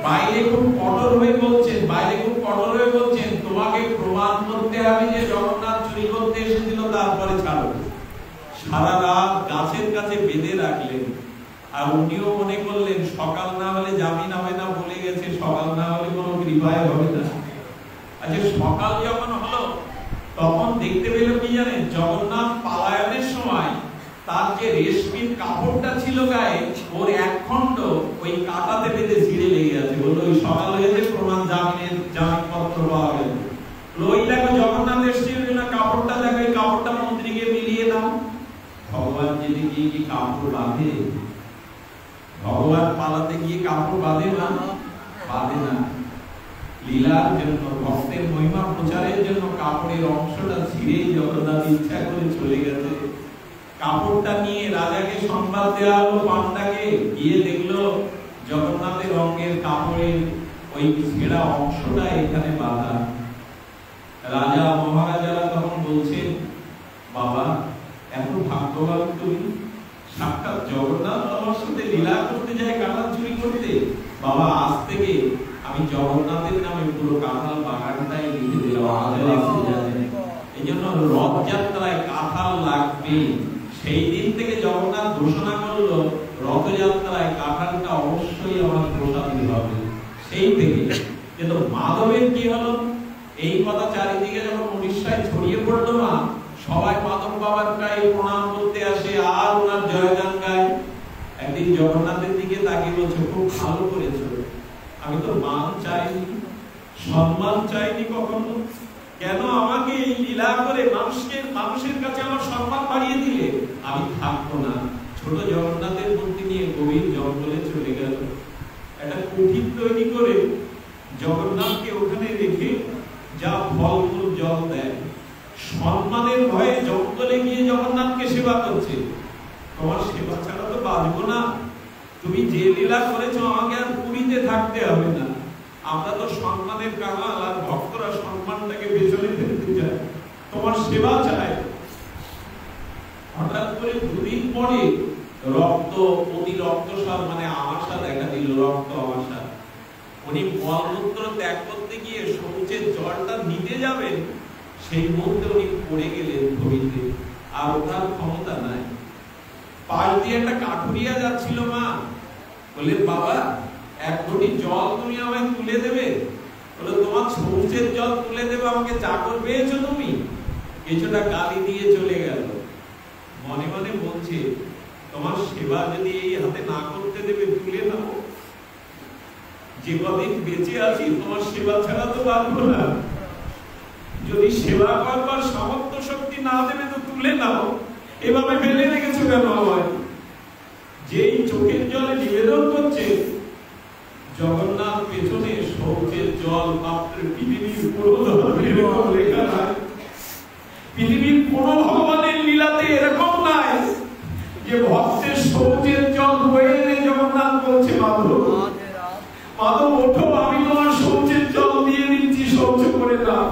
বাইরে খুব কঠোর হয়ে বলছেন, তোমাকে প্রমাণ করতে হবে যে জগন্নাথ চুরি করতে এসেছিল, তারপরে ছাড়ো। সারা রাত গাছের কাছে বেঁধে রাখলেন। আর উনিও মনে করলেন, সকাল না হলে জামিন হবে না, বলে গেছে সকাল না হলে কোনো কৃপায় হবে না। আচ্ছা, সকাল যখন হলো, তখন দেখতে পেল কি জানেন? জগন্নাথ পালায়নের সময় তার যে রেশমির কাপড়টা ছিল গায়ে, ওর এক খণ্ড ওই কাঁটাতে বেঁধে ছিঁড়ে লেগে আছে। বললো, ওই সকাল হয়েছে, প্রমাণ জামিনপত্র পাওয়া গেল। ওই দেখো জগন্নাথ এসছে, কাপড়টা দেখো, এই কাপড়টা মন্ত্রীকে মিলিয়ে দাও। ভগবান যদি গিয়ে কি কাপড় বাঁধে? ভগবান পালাতে গিয়ে কাপড় বাঁধে না? লীলার জন্য, ভক্তের মহিমা প্রচারের জন্য কাপড়ের অংশটা ছিঁড়েই জগন্নাথ ইচ্ছা করে চলে গেছে। কাপড়টা নিয়ে রাজাকে সংবাদ দেওয়া হলো, পান্ডাকে। গিয়ে দেখলো জগন্নাথের অঙ্গের কাপড়ের ওই ছেঁড়া অংশটা এখানে বাঁধা। রাজা মহারাজারা তখন বলছেন, বাবা এত ভাগ্যবান তুমি, সাক্ষাৎ জগন্নাথ আমার সাথে লীলা করতে যায়, কাঁঠাল চুরি করতে। বাবা, আজ থেকে আমি জগন্নাথের নামে পুরো কাঁঠাল বাগানটাই লিখে দিলাম। এই জন্য রথযাত্রায় কাঁঠাল লাগবে। সেই দিন থেকে জগন্নাথ ঘোষণা করলো, রথযাত্রায় কাঁঠালটা অবশ্যই আমার প্রসাদী হবে। সেই থেকে। কিন্তু মাধবের কি হলো? এই কথা চারিদিকে যখন উড়িষ্যায় ছড়িয়ে পড়লো মা, সবাই মাধব বাবার গায়ে প্রণাম করতে আসে আর ওনার জয়গান গায়। একদিন জগন্নাথের দিকে তাকিয়ে বলছে, খুব ভালো করেছো, আমি তো মান চাইনি, সম্মান চাইনি কখনো, কেন আমাকে এই লীলা করে মানুষের কাছে আমার সম্মান বাড়িয়ে দিলে? আমি থাকবো না। ছোট জগন্নাথের মূর্তি নিয়ে গভীর জঙ্গলে চলে গেল। একটা কুঠির তৈরি করে জগন্নাথকে ওখানে রেখে যা ফলমূল জল দেয়, সম্মানের ভয়ে জঙ্গলে গিয়ে জগন্নাথকে সেবা করছে। তোমার সেবা ছাড়া তো বাঁচবো না, তুমি যে লীলা করেছো আমাকে আর পুরীতে থাকতে হবে না। আমরা তো সম্মানের কাঙাল, আর ভক্তরা সম্মানটাকে পেছনে ফেলতে চায়, তোমার সেবা চায়। হঠাৎ করে দুদিন পরে অতি রক্তস্রাব মানে আমাশা দেখা দিল, রক্ত আমাশা। উনি মলমূত্র ত্যাগ করতে গিয়ে শৌচের জলটা নিতে যাবেন, সেই মুহূর্তে উনি পড়ে গেলেন ভূমিতে, আর ওঠার ক্ষমতা নাই। পাশ দিয়ে একটা কাঠুরিয়া যাচ্ছিল মা, বললেন বাবা এক ঘটি জল তুমি আমায় তুলে দেবে? বলে তোমার শৌচের জল তুলে দেবে, আমাকে চাকর পেয়েছো তুমি? কিছুটা গালি দিয়ে চলে গেল। মনে মনে বলছে, তোমার সেবা যদি এই হাতে না করতে দেবে তুলে নাও, যে কদিন বেঁচে আছি তোমার সেবা ছাড়া তো বাঁচবো না। যদি সেবা করবার সামর্থ্য শক্তি না দেবে তো তুলে নাও, এভাবে ফেলে রেখেছো কেন আমায়? যেই চোখের জলে নিবেদন করছে, জগন্নাথ পেছনে শৌচের জল পাত্রে পৃথিবীর পুরো এরকম লেখা নাই। পৃথিবীর কোন ভগবানের লীলাতে এরকম নাই যে ভক্তের শৌচের জল বয়ে এনে জগন্নাথ বলছে মাধব, মাধব ওঠো, আমি তোমার শৌচের জল দিয়ে দিচ্ছি, শৌচ করে দাও।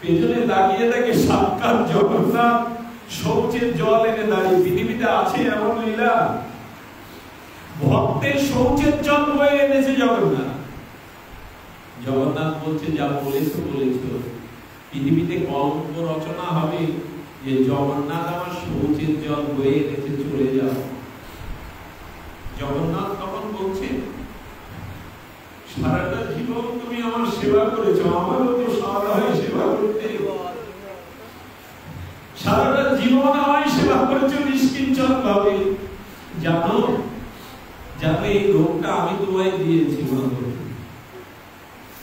পেছনে দাঁড়িয়ে থাকে সাক্ষাৎ জগন্নাথ, শৌচের জল এনে দাঁড়িয়ে। পৃথিবীতে আছে এমন লীলা? ভক্তের শৌচের জল বয়ে এনেছে জগন্নাথ। জগন্নাথ বলছে, যা বলেছো বলেছো, পৃথিবীতে কলঙ্ক রচনা হবে যে জগন্নাথ আমার শৌচের জল বয়ে এনেছে, চলে যাও। জগন্নাথ তখন বলছে, সারাটা জীবন তুমি আমার সেবা করেছো, আমারও তো সারা হয় সেবা করতে। সারাটা জীবন আমায় সেবা করেছো নিষ্কিঞ্চন ভাবে। জানো জানো এই রোগটা আমি তোমায় দিয়েছি,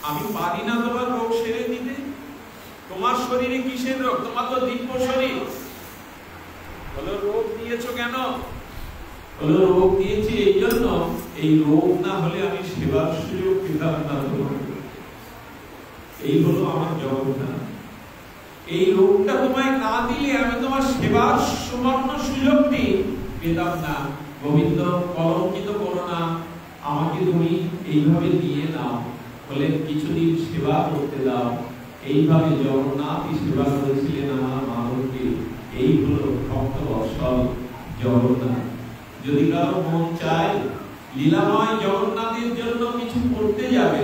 আমি পারি না তোমার রোগ সেরে দিতে। তোমার শরীরে কিসের রোগ? তোমার তো দিব্য শরীর। বলো রোগ দিয়েছো কেন? বলো রোগ দিয়েছি এই জন্য, এই রোগ না হলে আমি সেবার সুযোগ পেতাম না। এই হলো আমার জগন্নাথ। এই রোগটা তোমায় না দিলে আমি তোমার সেবার সুবর্ণ সুযোগটি পেতাম না। গোবিন্দ কলঙ্কিত করো না, আমাকে তুমি এইভাবে দিয়ে নাও, বলে কিছুদিন সেবা করতে দাও। এইভাবে জগন্নাথই সেবা করেছিলেন আমার মাধবকে। এই হলো ভক্ত বৎসল জগন্নাথ। যদি কারো মন চায় লীলাময় জগন্নাথের জন্য কিছু করতে যাবে,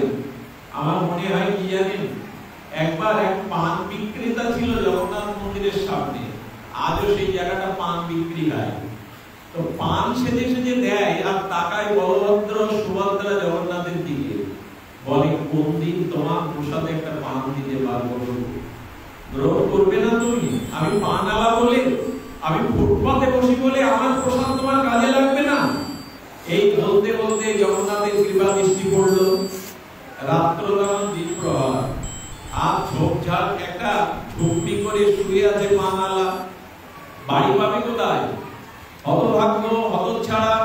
আমার মনে হয় কি জানেন, একবার এক পান বিক্রেতা ছিল জগন্নাথ মন্দিরের সামনে, আজও সেই জায়গাটা পান বিক্রি হয়। তো পান সেজে সেজে দেয় আর তাকায় বলভদ্র সুভদ্রা জগন্নাথের দিকে, বলে কোন দিন তোমার প্রসাদে একটা পান দিতে পারবো, গ্রহণ করবে না তুমি? আমি পান আলা বলে, আমি ফুটপাতে বসি বলে আমার প্রসাদ তোমার কাজে লাগবে না? এই বলতে বলতে জগন্নাথের কৃপা দৃষ্টি পড়লো। রাত্র তখন দিন প্রহর, আর ঝোপঝাড় একটা ঝুপড়ি করে শুয়ে আছে পান আলা। বাড়ি পাবে কোথায়? হতভাগ্য, হতচ্ছাড়া।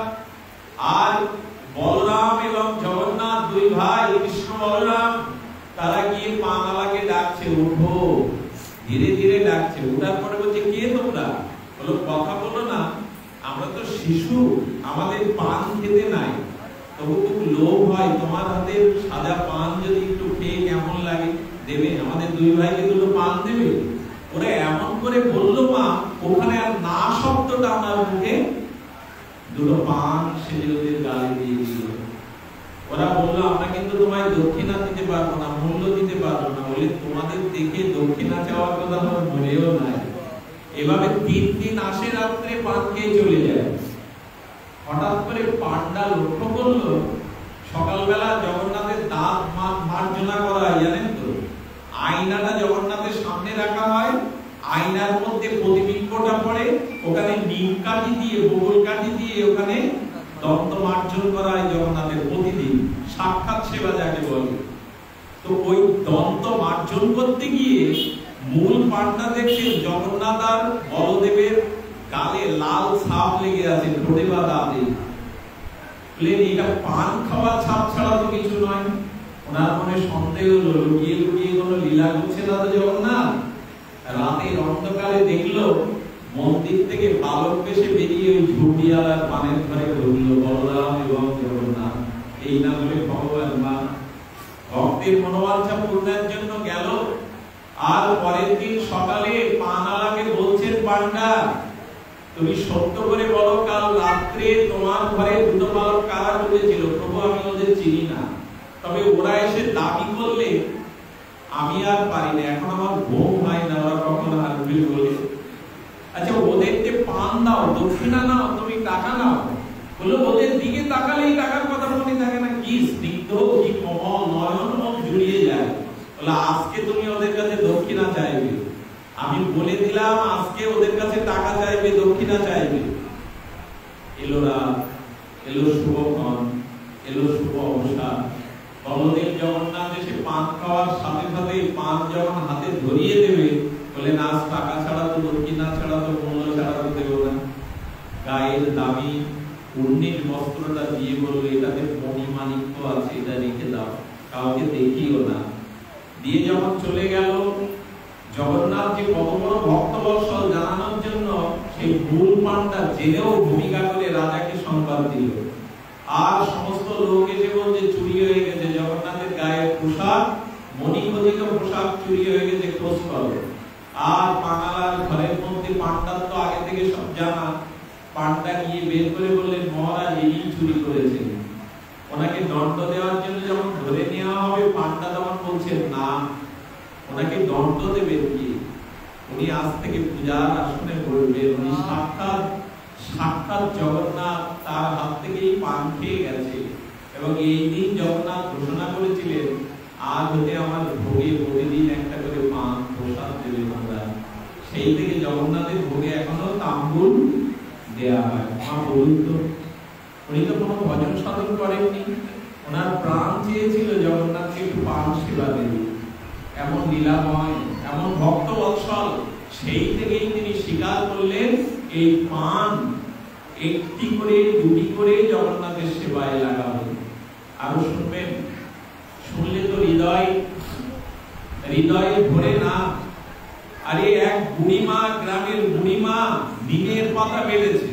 আর বলরাম এবং জগন্নাথ দুই ভাই, কৃষ্ণ বলরাম, তারা গিয়ে পানালাকে ডাকছে, উঠো, ধীরে ধীরে ডাকছে। উঠার পরে বলছে, কে তোমরা? বলো কথা বলো না, আমরা তো শিশু, আমাদের পান খেতে নাই, তবু খুব লোভ হয়, তোমার হাতের সাদা পান যদি একটু খেয়ে কেমন লাগে, দেবে? আমাদের দুই ভাইকে দুটো পান দেবে? ওরা এমন করে বললো মা, ওখানে আর না শব্দটা আমার মুখে, দুটো পান সেজে ওদের গালে দিয়ে দিল। ওরা বললো, আমরা কিন্তু তোমায় দক্ষিণা দিতে পারবো না, মূল্য দিতে পারবো না। বলে তোমাদের দেখে দক্ষিণা চাওয়ার কথা আমার মনেও নাই। এভাবে 3 দিন আসে, রাত্রে পান খেয়ে চলে যায়। হঠাৎ করে পান্ডা লক্ষ্য করলো, সকালবেলা জগন্নাথের দাঁত মার্জনা করা হয় জানেন তো, গিয়ে ওখানে দন্ত মার্জন করা হয় জগন্নাথের প্রতিদিন, সাক্ষাৎ সেবা যাকে বলে। তো ওই দন্ত মার্জন করতে গিয়ে মূল পান্ডা দেখছে জগন্নাথ আর বলদেবের গালে লাল ছাপ লেগে আছে, ঠোঁটে বা দাঁতে। এটা পান খাওয়া ছাপ ছাড়া তো কিছু নয়। ওনার মনে সন্দেহ হলো, লুকিয়ে লুকিয়ে কোনো লীলা করছে না তো জগন্নাথ। রাতের অন্ধকারে দেখলো মন্দির থেকে বালক বেশে বেরিয়ে ওই ঝুটিয়ালার পানের ঘরে ঢুকলো বলরাম এবং জগন্নাথ। এই না বলে ভগবান মা ভক্তের মনোবাঞ্ছা পূর্ণের জন্য গেল। আর পরের দিন সকালে পানালাকে বলছেন, পান্ডা তুমি সত্য করে বলো, কাল রাত্রে তোমার ঘরে দুটো বালক কারা ঢুকেছিল? প্রভু আমি ওদের চিনি না, তবে ওরা এসে দাবি করলে আমি আর পারি না, এখন আমার ঘুম হয় না, ওরা কখনো আসবে বলে। আচ্ছা ওদেরকে পান দাও, দক্ষিণা নাও, তুমি টাকা নাও। বললো ওদের দিকে তাকালেই টাকার কথা মনে থাকে না, কি স্নিগ্ধ, কি কোমল, নয়ন মুখ জুড়িয়ে যায়। বলে আজকে তুমি ওদের কাছে দক্ষিণা চাইবে, আমি বলে দিলাম আজকে ওদের কাছে টাকা চাইবে, দক্ষিণা চাইবে। এলো রাত, এলো শুভক্ষণ, এলো শুভ অবসর। বলদেব জগন্নাথ এসে পান খাওয়ার সাথে সাথে পান যখন হাতে ধরিয়ে দেবে, বলে না টাকা ছাড়া তো, দক্ষিণা ছাড়া তো, মূল্য ছাড়া তো দেব না। গায়ের দামি উন্নির বস্ত্রটা দিয়ে বলবে এটাতে মণিমাণিক্য আছে, এটা রেখে দাও, কাউকে দেখিও না। দিয়ে যখন চলে গেল, জগন্নাথ যে কত বড় ভক্তবৎসল জানানোর জন্য সেই ভুল পান্ডা জেনেও ভূমিকা করে রাজাকে সংবাদ দিল। আর সমস্ত লোক এসে বলছে চুরি হয়ে গেছে, জগন্নাথের গায়ের পোশাক, মণিখচিত পোশাক চুরি হয়ে গেছে, খোঁজ করো। আর পানালার ঘরের মধ্যে পান্ডার তো আগে থেকে সব জানা, পান্ডা নিয়ে বের করে বললেন মহারাজ এই চুরি করেছে। ওনাকে দণ্ড দেওয়ার জন্য যখন ধরে নেওয়া হবে, পান্ডা তখন বলছেন না, ওনাকে দণ্ড দেবেন কি? উনি আজ থেকে পূজার আসনে বসবেন, উনি সাক্ষাৎ জগন্নাথ, তার হাত থেকেই পান খেয়ে গেছে। এবং এই দিন জগন্নাথ ঘোষণা করেছিলেন আজ হতে আমার ভোগে প্রতিদিন একটা করে পান প্রসাদ দেবে তোমরা। সেই থেকে জগন্নাথের ভোগে এখনো তাম্বুল দেয়া হয়। মা বলুন তো, উনি তো কোনো ভজন সাধন করেননি, ওনার প্রাণ চেয়েছিল জগন্নাথকে একটু পান সেবা দেবে। এমন লীলাময়, এমন ভক্ত বৎসল, সেই থেকেই তিনি স্বীকার করলেন এই পান একটি করে দুটি করে জগন্নাথের সেবায় লাগাবে। আরো শুনবেন, শুনলে তো হৃদয়ে ভরে না। আরে এক বুড়িমা, গ্রামের বুড়িমা নিমের পাতা বেড়েছে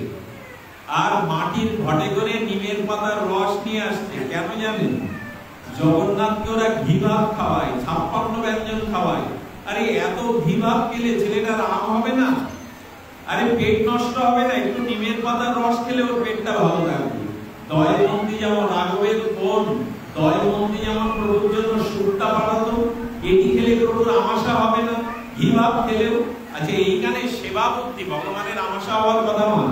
আর মাটির ঘটে করে নিমের পাতার রস নিয়ে আসছে। কেন জানেন? জগন্নাথকে ওরা ঘি ভাত খাওয়ায়, 56 ব্যঞ্জন খাওয়ায়। আরে এত ঘি ভাত খেলে ছেলেটার আম হবে না? আরে পেট নষ্ট হবে না? একটু নিমের পাতার রস খেলে ওর পেটটা ভালো থাকবে। দয়ামন্ত্রী যেমন রাঘবের বোন, দয়ামন্ত্রী যেমন প্রভুর জন্য সুরটা পাঠাতো, এটি খেলে প্রভুর আমাশা হবে না, ঘি ভাত খেলেও। আচ্ছা এইখানে সেবা বুদ্ধি, ভগবানের আমাশা হওয়ার কথা না।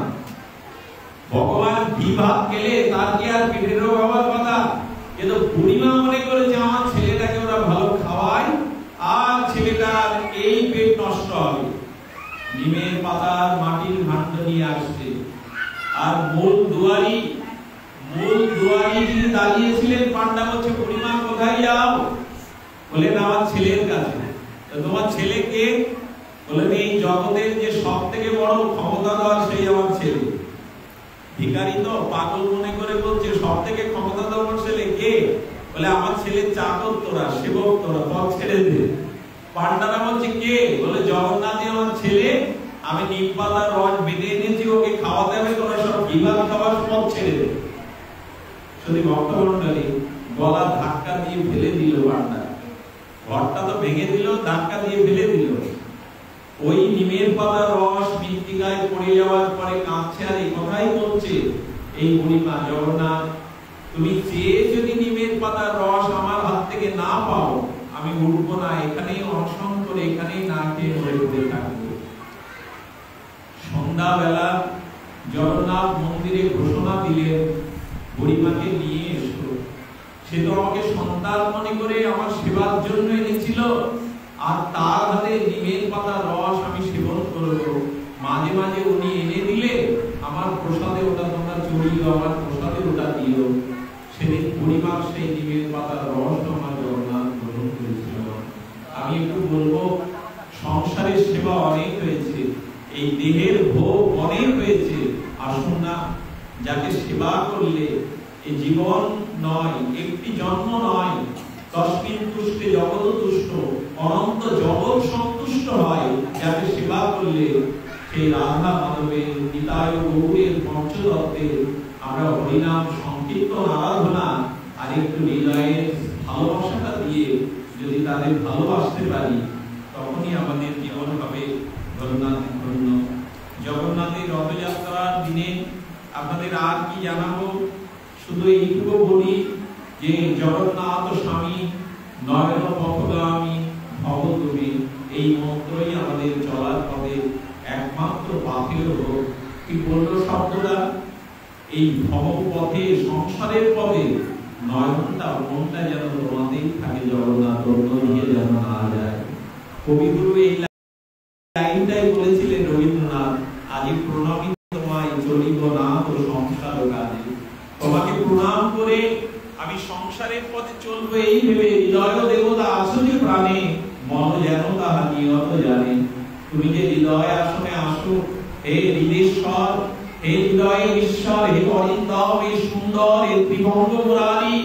ভগবান ঘি ভাত খেলে তার কি আর পেটের রোগ হওয়ার কথা? কিন্তু বুড়িমা মনে করেছে আমার ছেলেটাকে ওরা ভালো খাওয়ায় আর ছেলেটার এই পেট নষ্ট হবে। নিমের পাতার মাটির ভাণ্ড নিয়ে আসছে। আর মূল দুয়ারি যিনি দাঁড়িয়েছিলেন, পান্ডা বলছে বুড়িমা কোথায় যাও? বলেন আমার ছেলের কাছে। তোমার ছেলে কে? বলেন এই জগতের যে সব থেকে বড় ক্ষমতাধর সেই আমার ছেলে। ভিখারি তো পাগল মনে করে বলছে সব থেকে ক্ষমতাধর ছেলে কে? বলে আমার ছেলের চাকর তোরা, সেবক তোরা, পথ ছেড়ে দে। পান্ডারা বলছে কে? বলে জগন্নাথই আমার ছেলে, আমি নিম পাতার রস বেঁধে এনেছি, ওকে খাওয়াতে হবে, তোরা সব ঘি ভাত খাওয়ার পথ ছেড়ে দে। শুধু ভক্তমণ্ডলী গলা ধাক্কা দিয়ে ফেলে দিল পান্ডা, ঘরটা তো ভেঙে দিল, ধাক্কা দিয়ে ফেলে দিল। ওই নিমের পাতার রস মৃত্তিকায় পড়ে যাওয়ার পরে কাঁদছে আর এই কথাই বলছে এই বুড়িমা, জগন্নাথ তুমি চেয়ে যদি নিমের পাতার রস আমার হাত থেকে না পাও, আমি উঠবো না, এখানেই অনশন করে এখানেই না খেয়ে মরে পড়ে থাকবো। সন্ধ্যাবেলা জগন্নাথ মন্দিরে ঘোষণা দিলেন বুড়িমাকে নিয়ে এসো। সে তো আমাকে সন্তান মনে করে আমার সেবার জন্য এনেছিল, আর তার হাতে নিমের পাতার রস আমি সেবন করবো। মাঝে মাঝে উনি এনে দিলে আমার প্রসাদে ওটা তোমরা করিও আমার প্রসাদের ওটা দিও। সেদিন পরিবার সেই নিমের পাতার রস আমার জগন্নাথ গ্রহণ করেছিল। আমি একটু বলবো, সংসারের সেবা অনেক হয়েছে, এই দেহের ভোগ অনেক হয়েছে। আসুন না, যাকে সেবা করলে এই জীবন নয়, একটি জন্ম নয়, তস্মিন তুষ্টে জগৎ তুষ্ট, অনন্ত জগৎ সন্তুষ্ট হয়। যাকে সেবা করলে সেই রাধা মাধবের, নিতাই গৌরের, পঞ্চতত্ত্বের আমরা হরিনাম সংকীর্তন আরাধনা আর একটু হৃদয়ের ভালোবাসাটা দিয়ে যদি তাদের ভালোবাসতে পারি, তখনই আমাদের জীবন হবে ধন্য। জগন্নাথের রথযাত্রার দিনে আপনাদের আর কি জানাবো, শুধু এইটুকু বলি যে জগন্নাথ স্বামী নয়ন পথগামী ভব তুমি, এই মন্ত্রই আমাদের চলার পথে একমাত্র পাথেয় হোক। কি বললো শব্দটা? এই ভব পথে, সংসারের পথে নয়নটা, মনটা যেন তোমাতেই থাকে জগন্নাথ, অন্য দিকে যেন না যায়। কবিগুরু এই লাইনটাই বলেছিলেন রবীন্দ্রনাথ, আজি প্রণামী তোমায় চলিব না তো সংসার কাজে। তোমাকে প্রণাম করে আমি সংসারের পথে চলবো এই ভেবে, হৃদয় দেবতা আছো যে প্রাণে, মন যেন তাহা নিয়ত জানে। তুমি যে হৃদয় আসনে আসো, হে হৃদেশ্বর, হে হৃদয়ে ঈশ্বর, হে অরিন্দম, হে সুন্দর, হে ত্রিভঙ্গ মুরারি,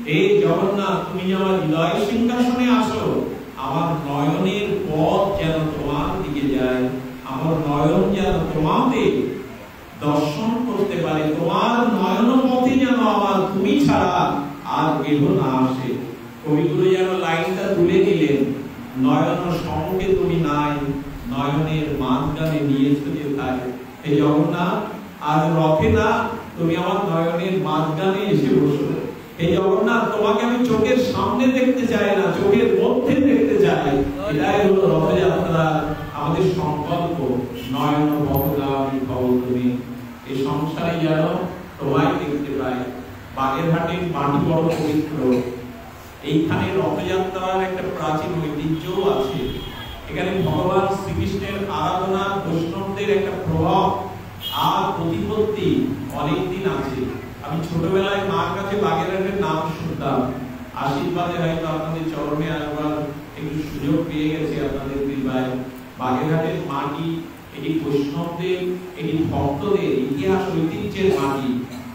হে জগন্নাথ, তুমি যে আমার হৃদয় সিংহাসনে আসো। আমার নয়নের পথ যেন তোমার দিকে যায়, আমার নয়ন যেন তোমাকে দর্শন করতে পারে, তোমার নয়ন পথে যেন আমার তুমি ছাড়া আর কেহ না আসে। কবিগুরু যেন লাইনটা তুলে নিলেন, নয়ন সমকে তুমি নাই, নয়নের মাঝখানে নিয়েছো যে তাই। হে জগন্নাথ, আজ রথে না, তুমি আমার নয়নের মাঝখানে এসে বসো। হে জগন্নাথ, তোমাকে আমি চোখের সামনে দেখতে চাই না, চোখের মধ্যে দেখতে চাই। এটাই হলো রথযাত্রা আমাদের সংকল্প, নয়ন পথগামী ভব তুমি। এই সংসারে যেন তোমায় দেখতে পাই। বাগেরহাটের মাটি বড় পবিত্র, এইখানে রথযাত্রার একটা প্রাচীন ঐতিহ্যও আছে। এখানে ভগবান শ্রীকৃষ্ণের আরাধনা, বৈষ্ণবদের একটা প্রভাব আর প্রতিপত্তি অনেকদিন আছে। আমি ছোটবেলায় মার কাছে বাগেরহাটের নাম শুনতাম, আশীর্বাদে হয়তো আপনাদের চরণে আসবার একটু সুযোগ পেয়ে গেছে আপনাদের কৃপায়। বাগেরহাটের মাটি, এটি বৈষ্ণবদের, এটি ভক্তদের ইতিহাস ঐতিহ্যের মাটি।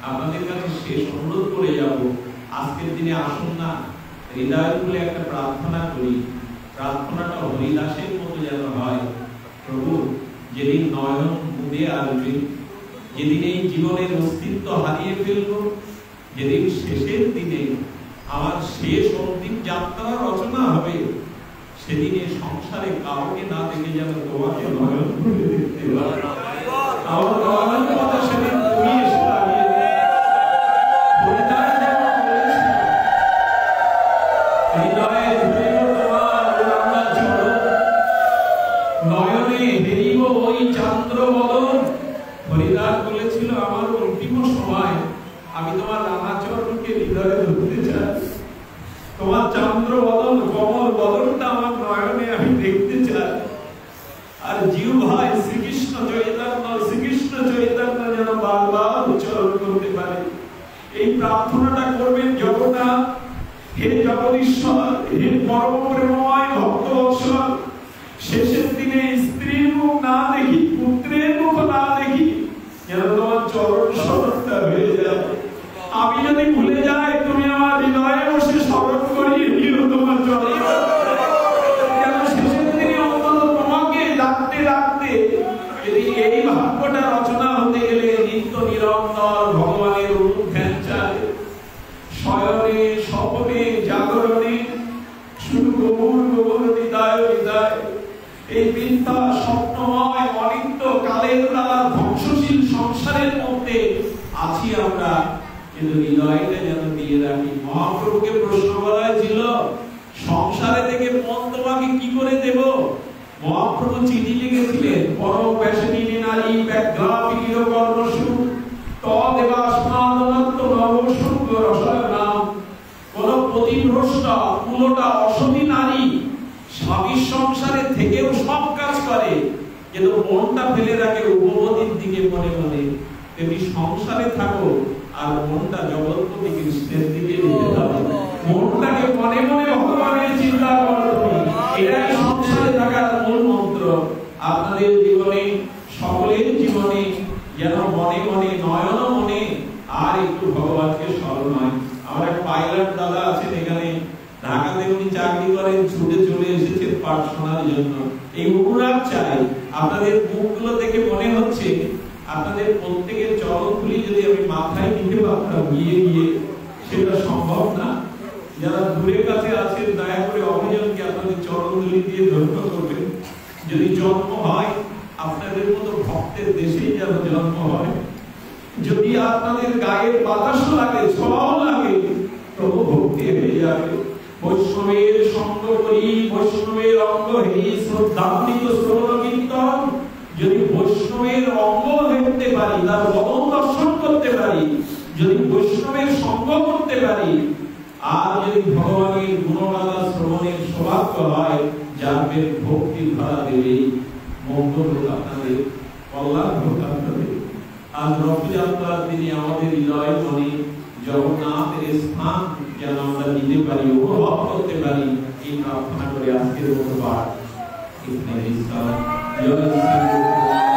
আপনাদের কাছে শেষ অনুরোধ করে যাব, আজকের দিনে আসুন না, হৃদয় খুলে একটা প্রার্থনা করি। প্রার্থনাটা হরিদাসের মতো যেন হয়। প্রভু, যেদিন নয়ন মুদে আসবে, যেদিন এই জীবনের অস্তিত্ব হারিয়ে ফেলব, যেদিন শেষের দিনে আমার শেষ অন্তিম যাত্রা রচনা হবে, সেদিনে সংসারে কাউকে না দেখে যেন তোমাকে নয়ন খুলে দেখতে পারি। আমার নয়ন কথা সেদিন তুমি এসে দাঁড়িয়ে হৃদয়ে ধরিব তোমার রাঙা চরণ, নয়নে হেরিব ওই চন্দ্র বদন। হরিদাস বলেছিল, আমার অন্তিম সময় আমি তোমার রাঙা চরণকে হৃদয়ে ধরতে চাই, তোমার চন্দ্র বদন, কমল বদনটা আমার নয়নে আমি দেখতে চাই। আর জিহ্বায় শ্রীকৃষ্ণ চৈতন্য, শ্রীকৃষ্ণ চৈতন্য যেন বারবার উচ্চারণ করতে পারে। এই প্রার্থনাটা করবেন জগন্নাথ। হে জগদীশ্বর, হে পরম প্রেমময় ভক্তবৎসল, শেষের দিনে স্ত্রীর মুখ না দেখি, পুত্রের মুখ না দেখি, যেন তোমার চরণ স্মরণটা হয়ে যায়। আমি যদি ভুলে যাই, তুমি আমার হৃদয়ে বসে স্মরণ করিয়ে দিও তোমার চরণ। যেন শেষের দিনে অন্তত তোমাকে ডাকতে ডাকতে, যদি এই ভাগ্যটা রচনা হতে গেলে নিত্য নিরন্তর ভগবানের অনুধ্যান চাই, শয়নে স্বপনে জাগরণে শুধু গৌর গৌর হৃদয় হৃদয়। এই মিথ্যা স্বপ্নময় অনিত্য কালের দ্বারা ধ্বংসশীল সংসারের মধ্যে আছি আমরা, কিন্তু হৃদয়টা যেন দিয়ে রাখি। মহাপ্রভুকে প্রশ্ন করা হয়েছিল, সংসারে থেকে মন তোমাকে কি করে দেব? মহাপ্রভু চিঠি লিখেছিলেন, পরম ব্যাসিনী নারী ব্যাঘ্রাপির কর্মসু তদেবাস্মাদনত্ব নবসুঙ্গ রসায়নাম। কোন পতিভ্রষ্টা কুলোটা অসতী নারী স্বামীর সংসারে থেকেও সব কাজ করে, কিন্তু মনটা ফেলে রাখে উপপতির দিকে মনে মনে। তেমনি সংসারে থাকো আর মনটা জগৎপতি কৃষ্ণের দিকে নিয়ে যাও। মনটাকে মনে মনে ভগবানের চিন্তা করো তুমি, এটাই সংসারে থাকার মূল মন্ত্র। আপনাদের জীবনে, সকলের জীবনে যেন মনে মনে, নয়ন মনে আর একটু ভগবানকে স্মরণ হয়। আমার এক পাইলট দাদা আছেন এখানে, ঢাকাতে উনি চাকরি করেন, ছুটে চলে এসেছেন পাঠ শোনার জন্য। এই অনুরাগ চাই। আপনাদের মুখগুলো দেখে মনে হচ্ছে আপনাদের প্রত্যেকের চরণধুলি যদি আমি মাথায় নিতে পারতাম গিয়ে গিয়ে, সেটা সম্ভব না। যারা দূরের কাছে আছেন দয়া করে অভিযানকে আপনাদের চরণধুলি দিয়ে ধন্য করবেন। যদি জন্ম হয় আপনাদের মতো ভক্তের দেশেই যেন জন্ম হয়। যদি আপনাদের গায়ের বাতাসও লাগে, ছলাও লাগে, তবু ভক্তি হয়ে যাবে। বৈষ্ণবের সঙ্গ করি, বৈষ্ণবের অঙ্গ হেরি, শ্রদ্ধান্বিত শ্রবণ কীর্তন। যদি বৈষ্ণবের অঙ্গ দেখতে পারি, তার বদন দর্শন করতে পারি, যদি বৈষ্ণবের সঙ্গ করতে পারি, আর যদি ভগবানের গুণগাথা শ্রবণের সৌভাগ্য হয়, জানবেন ভক্তির ধারা দেবে, মঙ্গল হোক আপনাদের, কল্যাণ হোক আপনাদের। আজ রথযাত্রার দিনে আমাদের হৃদয় মনে জগন্নাথের স্থান যেন আমরা নিতে পারি, অনুভব করতে পারি, এই প্রার্থনা করে আজকের মতো পাঠ এখানে বিশ্রাম। জয় শ্রী